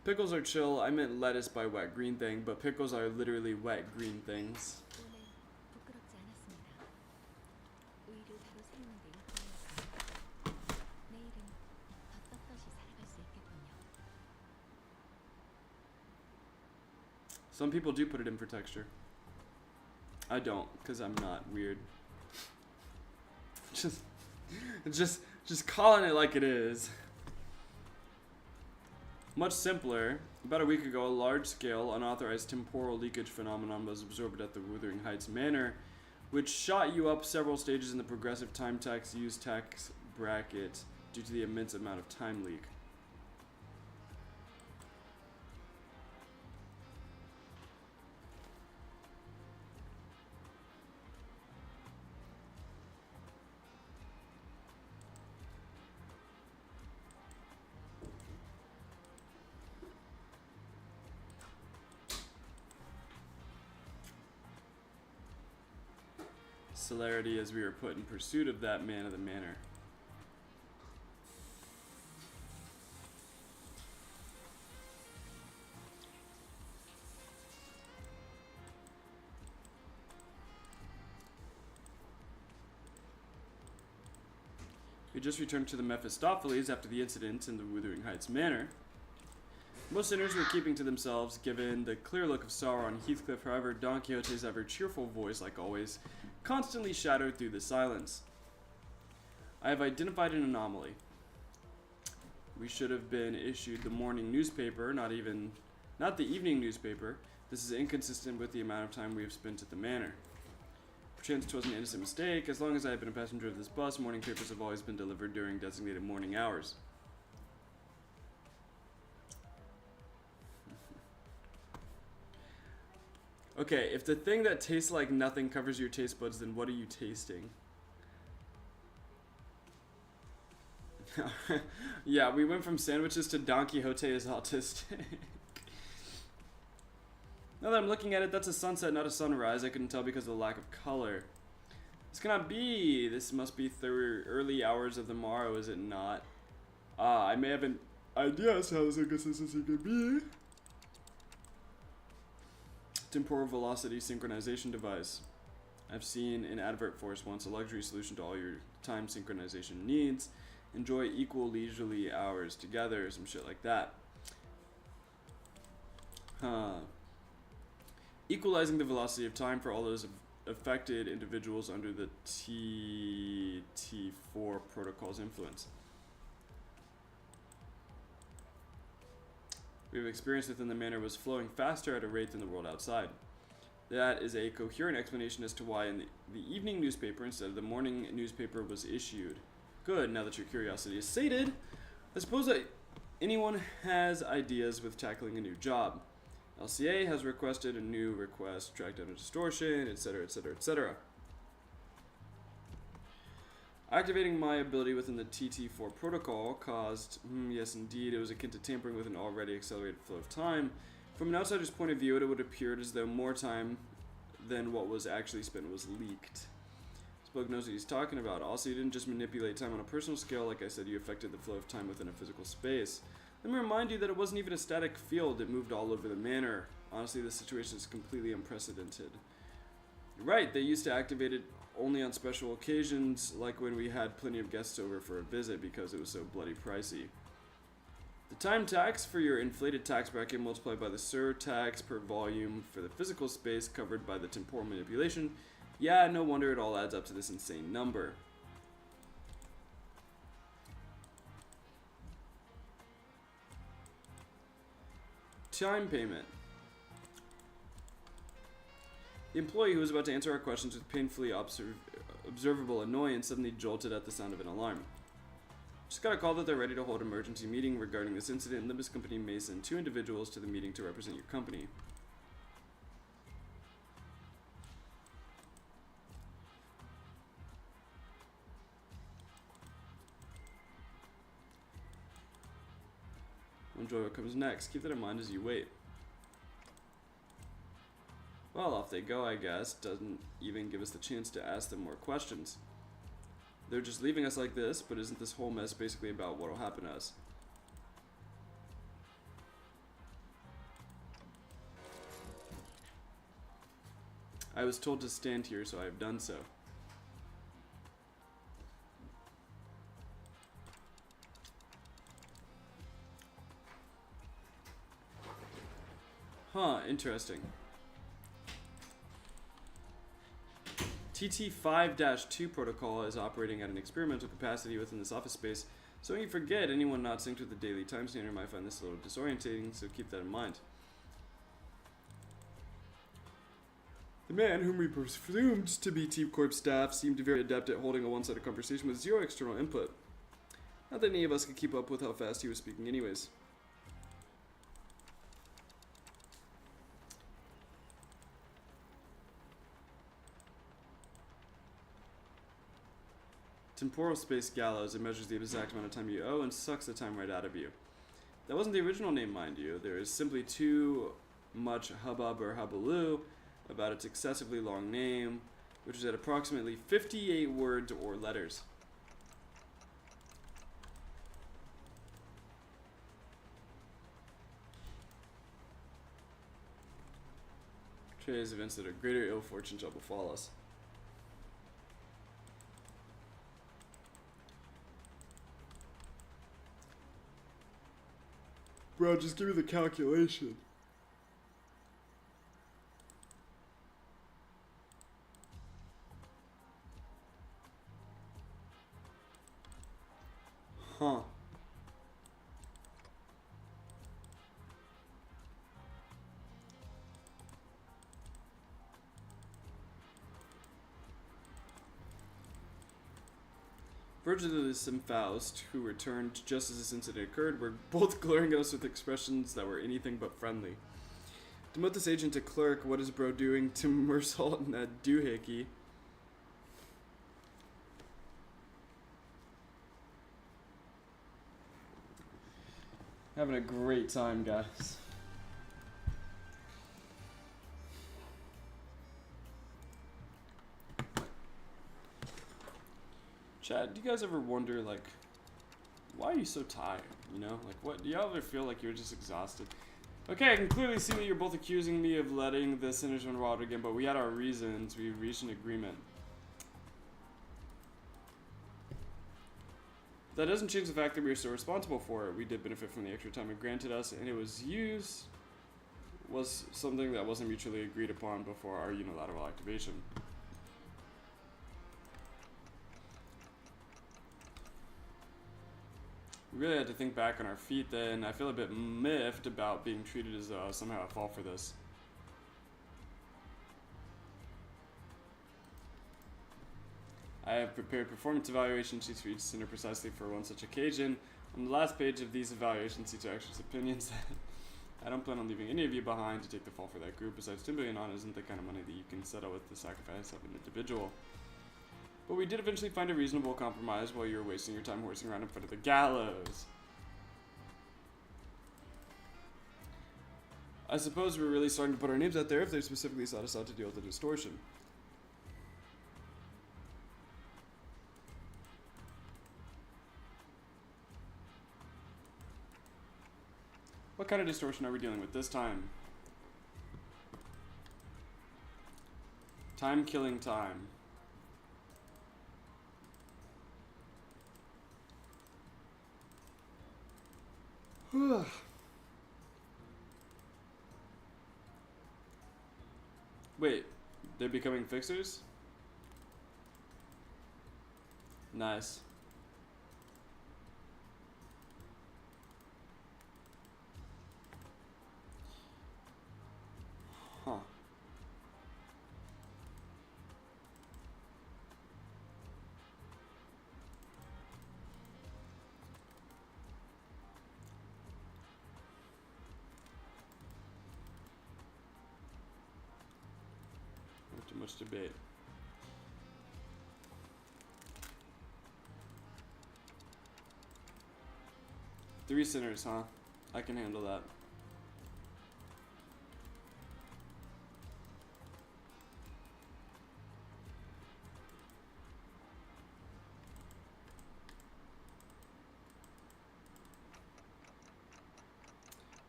Pickles are chill. I meant lettuce by wet green thing, but pickles are literally wet green things. 오늘 부끄럽지 않았습니다. 의의를 바로 세우는 데 일품이었습니다. 내일은 더 떳떳이 살아갈 수 있겠군요. Some people do put it in for texture. I don't, because I'm not weird. Just calling it like it is. Much simpler. About a week ago, a large-scale, unauthorized temporal leakage phenomenon was observed at the Wuthering Heights Manor, which shot you up several stages in the progressive time tax use tax bracket due to the immense amount of time leak. Celerity as we were put in pursuit of that man of the manor. We just returned to the Mephistopheles after the incident in the Wuthering Heights Manor. Most sinners were keeping to themselves, given the clear look of sorrow on Heathcliff. However, Don Quixote's ever cheerful voice, like always, constantly shadowed through the silence. I have identified an anomaly. We should have been issued the morning newspaper, not the evening newspaper. This is inconsistent with the amount of time we have spent at the manor. Perchance 'twas an innocent mistake. As long as I have been a passenger of this bus, morning papers have always been delivered during designated morning hours. Okay, if the thing that tastes like nothing covers your taste buds, then what are you tasting? Yeah, we went from sandwiches to Don Quixote is autistic. Now that I'm looking at it, that's a sunset, not a sunrise. I couldn't tell because of the lack of color. This cannot be. This must be the early hours of the morrow, is it not? Ah, I may have an idea as to how this inconsistency could be. Temporal velocity synchronization device. I've seen an advert for us once, a luxury solution to all your time synchronization needs. Enjoy equal leisurely hours together, some shit like that. Equalizing the velocity of time for all those affected individuals under the TT4 protocol's influence. We have experienced within the manor was flowing faster at a rate than the world outside. That is a coherent explanation as to why in the evening newspaper instead of the morning newspaper was issued. Good, now that your curiosity is sated, I suppose that anyone has ideas with tackling a new job. LCA has requested a new request, track down a distortion, etc., etc., etc. Activating my ability within the TT4 protocol caused, yes indeed, it was akin to tampering with an already accelerated flow of time. From an outsider's point of view, it would appear as though more time than what was actually spent was leaked. Spoke knows what he's talking about. Also, you didn't just manipulate time on a personal scale, like I said, you affected the flow of time within a physical space. Let me remind you that it wasn't even a static field, it moved all over the manor. Honestly, this situation is completely unprecedented. You're right, they used to activate it only on special occasions, like when we had plenty of guests over for a visit because it was so bloody pricey. The time tax for your inflated tax bracket multiplied by the surtax per volume for the physical space covered by the temporal manipulation. Yeah, no wonder it all adds up to this insane number. Time payment. The employee who was about to answer our questions with painfully observable annoyance suddenly jolted at the sound of an alarm. Just got a call that they're ready to hold an emergency meeting regarding this incident. Limbus Company may send 2 individuals to the meeting to represent your company. Enjoy what comes next. Keep that in mind as you wait. Well, off they go, I guess. Doesn't even give us the chance to ask them more questions. They're just leaving us like this, but isn't this whole mess basically about what will happen to us? I was told to stand here, so I have done so. Huh, interesting. TT5-2 protocol is operating at an experimental capacity within this office space, so when you forget, anyone not synced with the daily time standard might find this a little disorientating, so keep that in mind. The man, whom we presumed to be T Corp staff, seemed very adept at holding a one-sided conversation with zero external input. Not that any of us could keep up with how fast he was speaking anyways. Temporal space gallows. It measures the exact amount of time you owe and sucks the time right out of you. That wasn't the original name, mind you. There is simply too much hubbub or hubbaloo about its excessively long name, which is at approximately 58 words or letters. Today's events that a greater ill fortune shall befall us. Bro, just give me the calculation. Huh. Virgilius and Faust, who returned just as this incident occurred, were both glaring at us with expressions that were anything but friendly. Demote this agent to clerk. What is bro doing to Mersalt and that doohickey? Having a great time, guys. Chad, do you guys ever wonder, like, why are you so tired? You know, like, what? Do y'all ever feel like you're just exhausted? Okay, I can clearly see that you're both accusing me of letting the sinners run wild again, but we had our reasons. We reached an agreement. That doesn't change the fact that we are still responsible for it. We did benefit from the extra time it granted us, and it was something that wasn't mutually agreed upon before our unilateral activation. We really had to think back on our feet then. I feel a bit miffed about being treated as though I was somehow at fault for this. I have prepared performance evaluation sheets for each center precisely for one such occasion. On the last page of these evaluation sheets are extra opinions that I don't plan on leaving any of you behind to take the fall for that group. Besides, $10 billion isn't the kind of money that you can settle with the sacrifice of an individual. But we did eventually find a reasonable compromise while you were wasting your time horsing around in front of the gallows. I suppose we're really starting to put our names out there if they specifically sought us out to deal with the distortion. What kind of distortion are we dealing with this time? Time killing time. Wait, they're becoming fixers? Nice. Huh. Not too much debate. Three sinners, huh? I can handle that.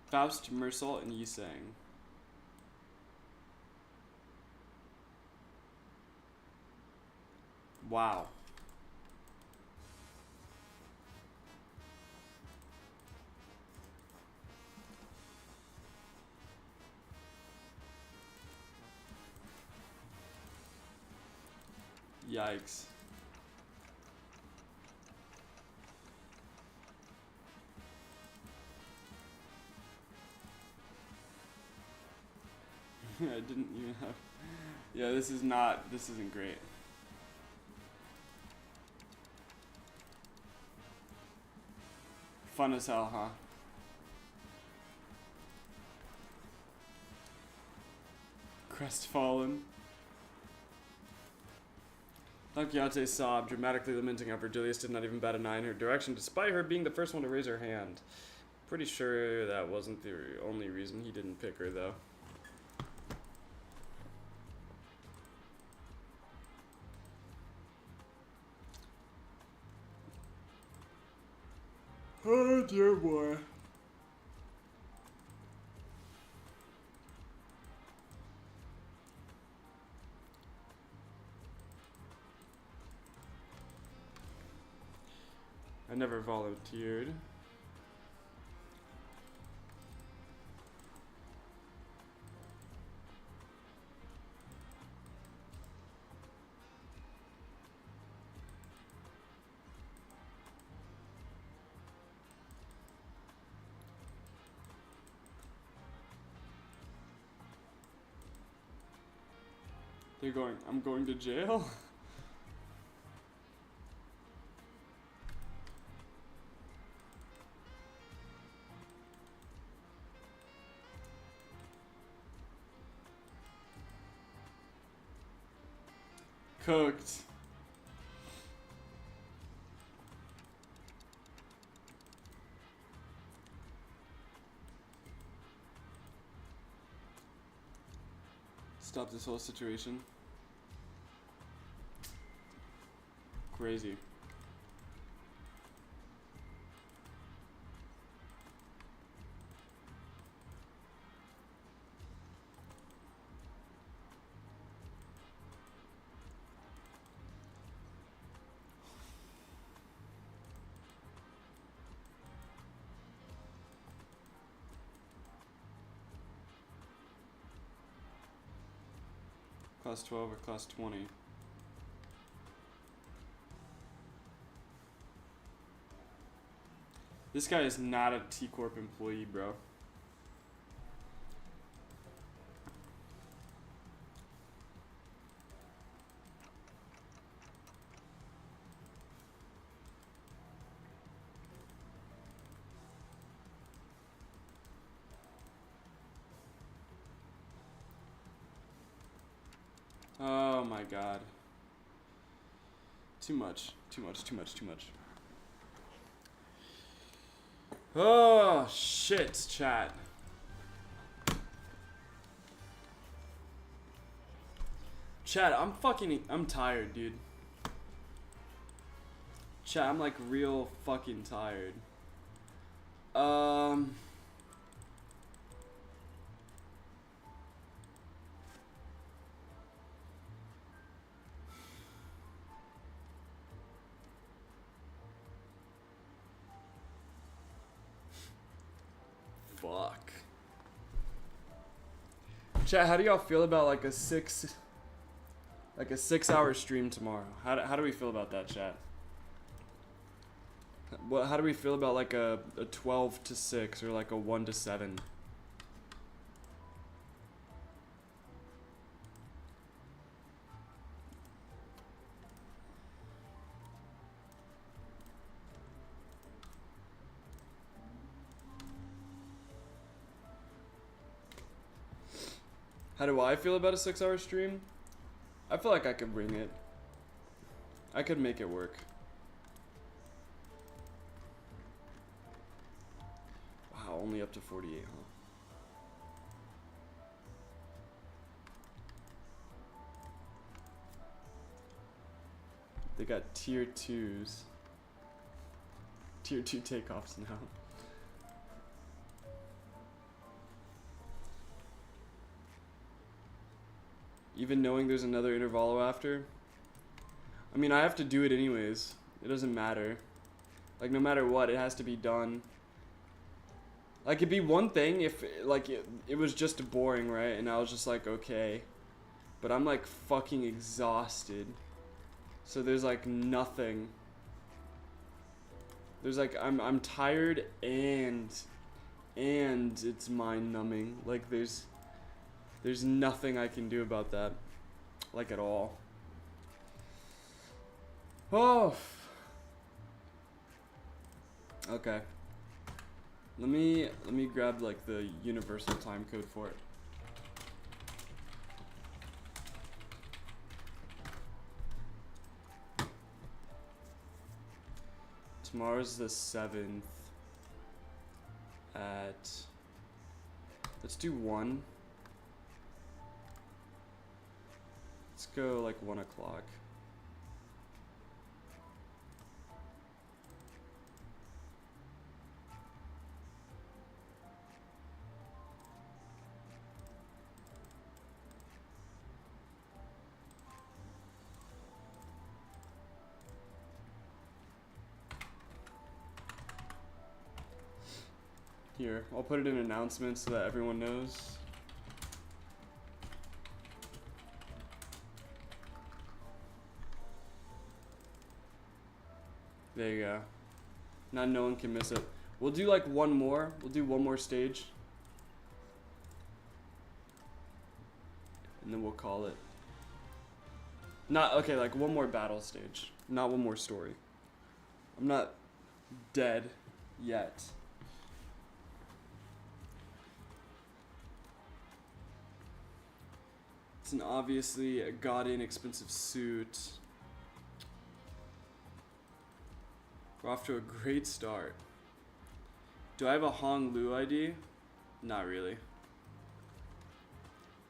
Faust, Mersalt, and Yisang. Wow. Yikes. I didn't even have. Yeah, this isn't great. Fun as hell, huh? Crestfallen. Don Quixote sobbed, dramatically lamenting how Virgilius did not even bat an eye in her direction, despite her being the first one to raise her hand. Pretty sure that wasn't the only reason he didn't pick her, though. Oh dear boy. I never volunteered. They're going, I'm going to jail? Cooked. Stop this whole situation. Crazy. Class 12 or class 20? This guy is not a T Corp employee, bro. Oh my god. Too much. Too much, too much, too much. Oh, shit, chat. Chat, I'm tired, dude. Chat, I'm like real fucking tired. Fuck. Chat, how do y'all feel about like a 6-hour stream tomorrow? How do we feel about that, chat? How do we feel about like a 12 to 6 or like a 1 to 7? How do I feel about a 6-hour stream? I feel like I could bring it. I could make it work. Wow, only up to 48, huh? They got tier 2s. Tier 2 takeoffs now. Even knowing there's another intervalo after. I mean, I have to do it anyways. It doesn't matter. Like, no matter what, it has to be done. Like, it'd be one thing if, like, it was just boring, right? And I was just like, okay. But I'm, like, fucking exhausted. So there's like nothing. There's like I'm tired and it's mind numbing. Like there's nothing I can do about that. Like at all. Oh. Okay. Let me grab like the universal time code for it. Tomorrow's the 7th at, let's do 1. Let's go like 1 o'clock. Here, I'll put it in announcements so that everyone knows. There you go. Now no one can miss it. We'll do like one more. We'll do one more stage. And then we'll call it. Not, okay, like one more battle stage. Not one more story. I'm not dead yet. It's an obviously a god inexpensive suit. We're off to a great start. Do I have a Hong Lu ID? Not really.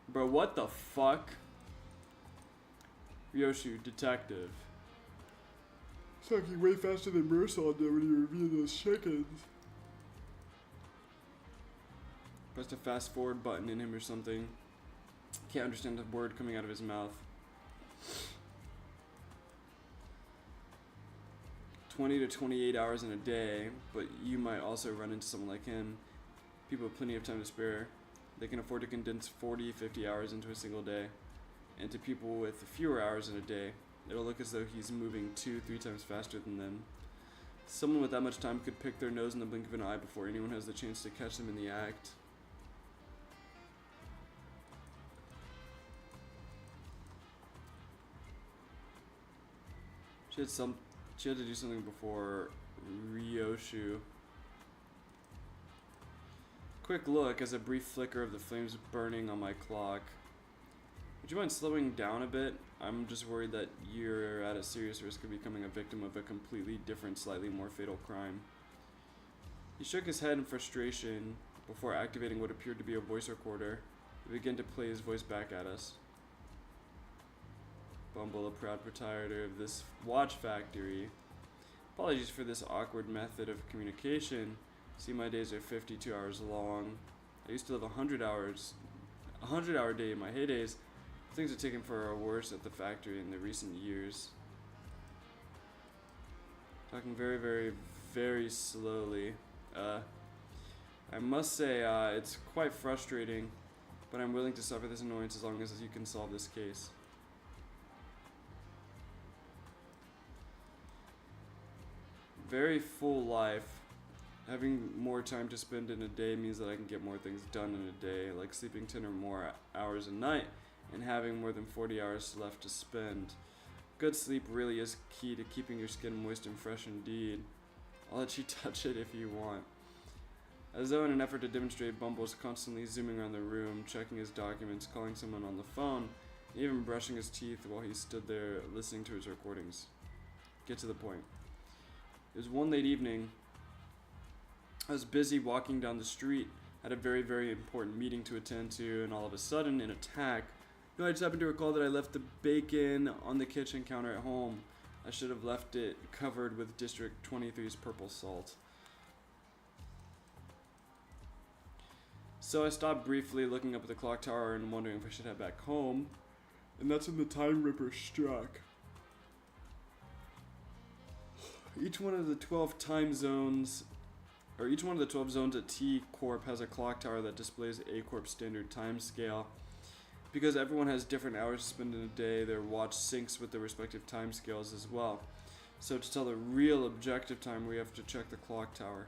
Bro, what the fuck? Ryoshu, detective. Fucking way faster than Mersal did when you reviewed those chickens. Pressed a fast forward button in him or something. Can't understand a word coming out of his mouth. 20 to 28 hours in a day, but you might also run into someone like him. People have plenty of time to spare. They can afford to condense 40, 50 hours into a single day. And to people with fewer hours in a day, it'll look as though he's moving 2-3 times faster than them. Someone with that much time could pick their nose in the blink of an eye before anyone has the chance to catch them in the act. She had to do something before Ryoshu. Quick look as a brief flicker of the flames burning on my clock. Would you mind slowing down a bit? I'm just worried that you're at a serious risk of becoming a victim of a completely different, slightly more fatal crime. He shook his head in frustration before activating what appeared to be a voice recorder. He began to play his voice back at us. Bumble, a proud proprietor of this watch factory. Apologies for this awkward method of communication. See, my days are 52 hours long. I used to live a 100-hour day in my heydays. Things have taken far worse at the factory in the recent years. Talking very, very, very slowly. I must say, it's quite frustrating, but I'm willing to suffer this annoyance as long as you can solve this case. Very full life. Having more time to spend in a day means that I can get more things done in a day, like sleeping 10 or more hours a night and having more than 40 hours left to spend. Good sleep really is key to keeping your skin moist and fresh indeed. I'll let you touch it if you want. As though in an effort to demonstrate, Bumble's constantly zooming around the room, checking his documents, calling someone on the phone, and even brushing his teeth while he stood there listening to his recordings. Get to the point. It was one late evening. I was busy walking down the street, had a very, very important meeting to attend to, and all of a sudden, an attack. I just happened to recall that I left the bacon on the kitchen counter at home. I should have left it covered with District 23's purple salt. So I stopped briefly, looking up at the clock tower and wondering if I should head back home. And that's when the Time Ripper struck. Each one of the 12 zones at T Corp has a clock tower that displays A Corp's standard time scale. Because everyone has different hours to spend in a day, their watch syncs with their respective time scales as well. So to tell the real objective time, we have to check the clock tower.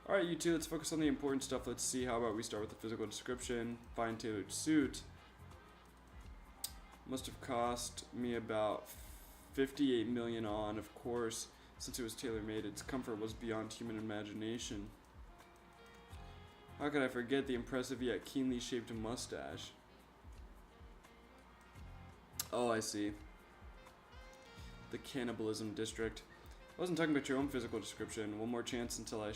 Alright, you two, let's focus on the important stuff. Let's see. How about we start with the physical description. Fine tailored suit. Must have cost me about 58 million on, of course. Since it was tailor-made, its comfort was beyond human imagination. How could I forget the impressive yet keenly shaped mustache? Oh, I see. The cannibalism district. I wasn't talking about your own physical description. One more chance until I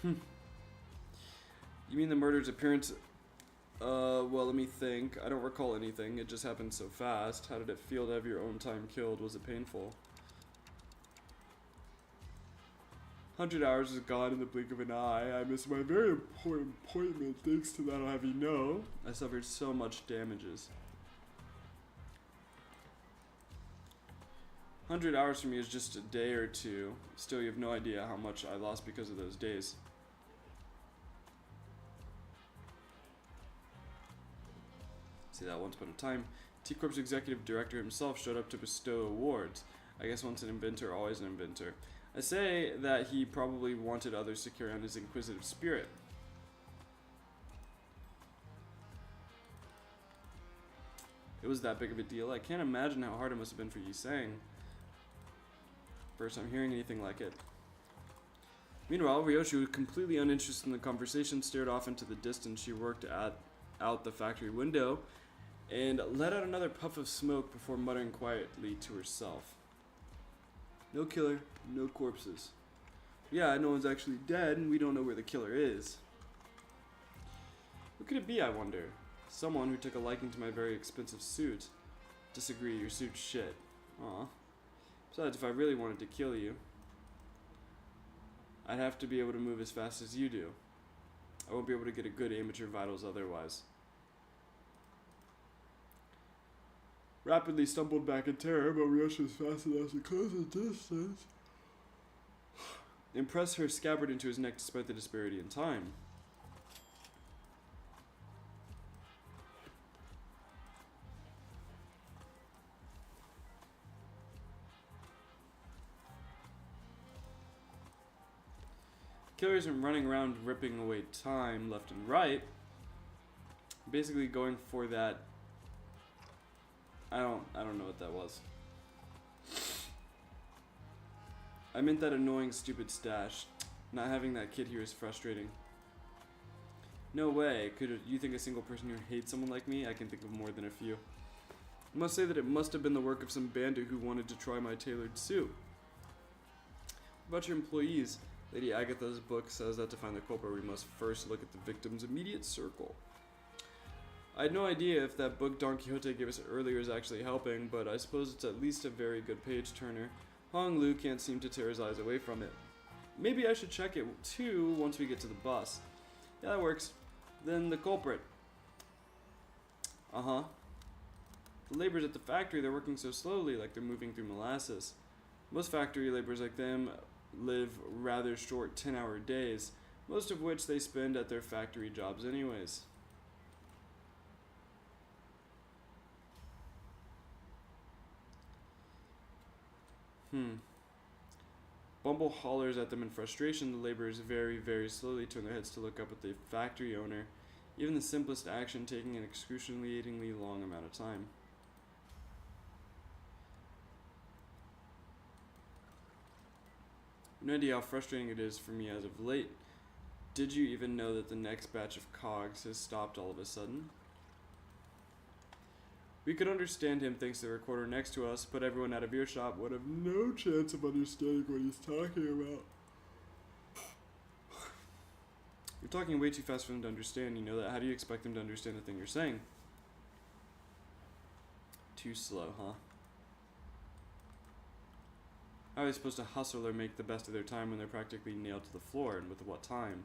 You mean the murder's appearance? Well, let me think. I don't recall anything. It just happened so fast. How did it feel to have your own time killed? Was it painful? 100 hours is gone in the blink of an eye. I missed my very important appointment. Thanks to that, I'll have you know, I suffered so much damages. 100 hours for me is just a day or two. Still, you have no idea how much I lost because of those days. See that once upon a time, T-Corp's executive director himself showed up to bestow awards. I guess once an inventor, always an inventor. I say that he probably wanted others to carry on his inquisitive spirit. It was that big of a deal. I can't imagine how hard it must have been for Yisang. First time hearing anything like it. Meanwhile, Ryoshu, completely uninterested in the conversation, stared off into the distance. She worked out the factory window and let out another puff of smoke before muttering quietly to herself. No killer, no corpses. Yeah, no one's actually dead, and we don't know where the killer is. Who could it be, I wonder? Someone who took a liking to my very expensive suit. Disagree, your suit's shit. Aw. Besides, if I really wanted to kill you, I'd have to be able to move as fast as you do. I won't be able to get a good aim at your vitals otherwise. Rapidly stumbled back in terror, but Ryoshu was fast enough to close the distance. Impress her scabbard into his neck despite the disparity in time. Killers are running around ripping away time left and right. Basically going for that. I don't know what that was. I meant that annoying stupid stash. Not having that kid here is frustrating. No way. Could you think a single person who hates someone like me? I can think of more than a few. I must say that it must have been the work of some bandit who wanted to try my tailored suit. What about your employees? Lady Agatha's book says that to find the culprit, we must first look at the victim's immediate circle. I had no idea if that book Don Quixote gave us earlier is actually helping, but I suppose it's at least a very good page turner. Hong Lu can't seem to tear his eyes away from it. Maybe I should check it too once we get to the bus. Yeah, that works. Then the culprit. Uh-huh. The laborers at the factory, they're working so slowly, like they're moving through molasses. Most factory laborers like them live rather short 10-hour days, most of which they spend at their factory jobs anyways. Bumble hollers at them in frustration. The laborers very, very slowly turn their heads to look up at the factory owner, even the simplest action taking an excruciatingly long amount of time. No idea how frustrating it is for me as of late. Did you even know that the next batch of cogs has stopped all of a sudden? We could understand him thanks to the recorder next to us, but everyone out of earshot would have no chance of understanding what he's talking about. You're talking way too fast for them to understand, you know that? How do you expect them to understand the thing you're saying? Too slow, huh? How are they supposed to hustle or make the best of their time when they're practically nailed to the floor, and with what time?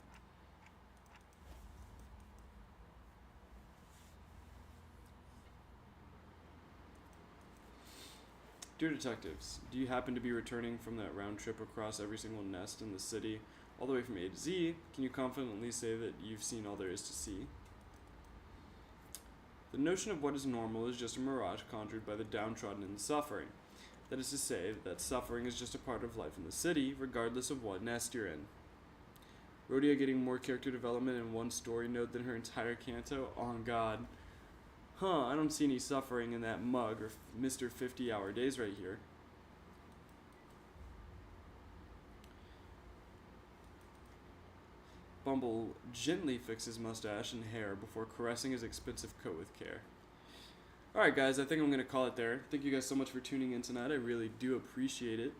Dear detectives, do you happen to be returning from that round trip across every single nest in the city, all the way from A to Z? Can you confidently say that you've seen all there is to see? The notion of what is normal is just a mirage conjured by the downtrodden and suffering. That is to say, that suffering is just a part of life in the city, regardless of what nest you're in. Rhodia getting more character development in one story note than her entire canto? Oh god. Huh, I don't see any suffering in that mug or Mr. 50-hour days right here. Bumble gently fixes mustache and hair before caressing his expensive coat with care. Alright guys, I think I'm going to call it there. Thank you guys so much for tuning in tonight. I really do appreciate it.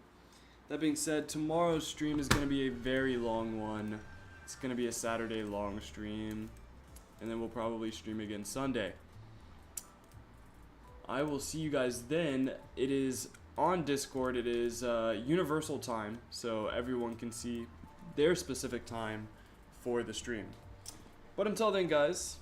That being said, tomorrow's stream is going to be a very long one. It's going to be a Saturday long stream. And then we'll probably stream again Sunday. I will see you guys then. It is on Discord. It is universal time, so everyone can see their specific time for the stream. But until then, guys,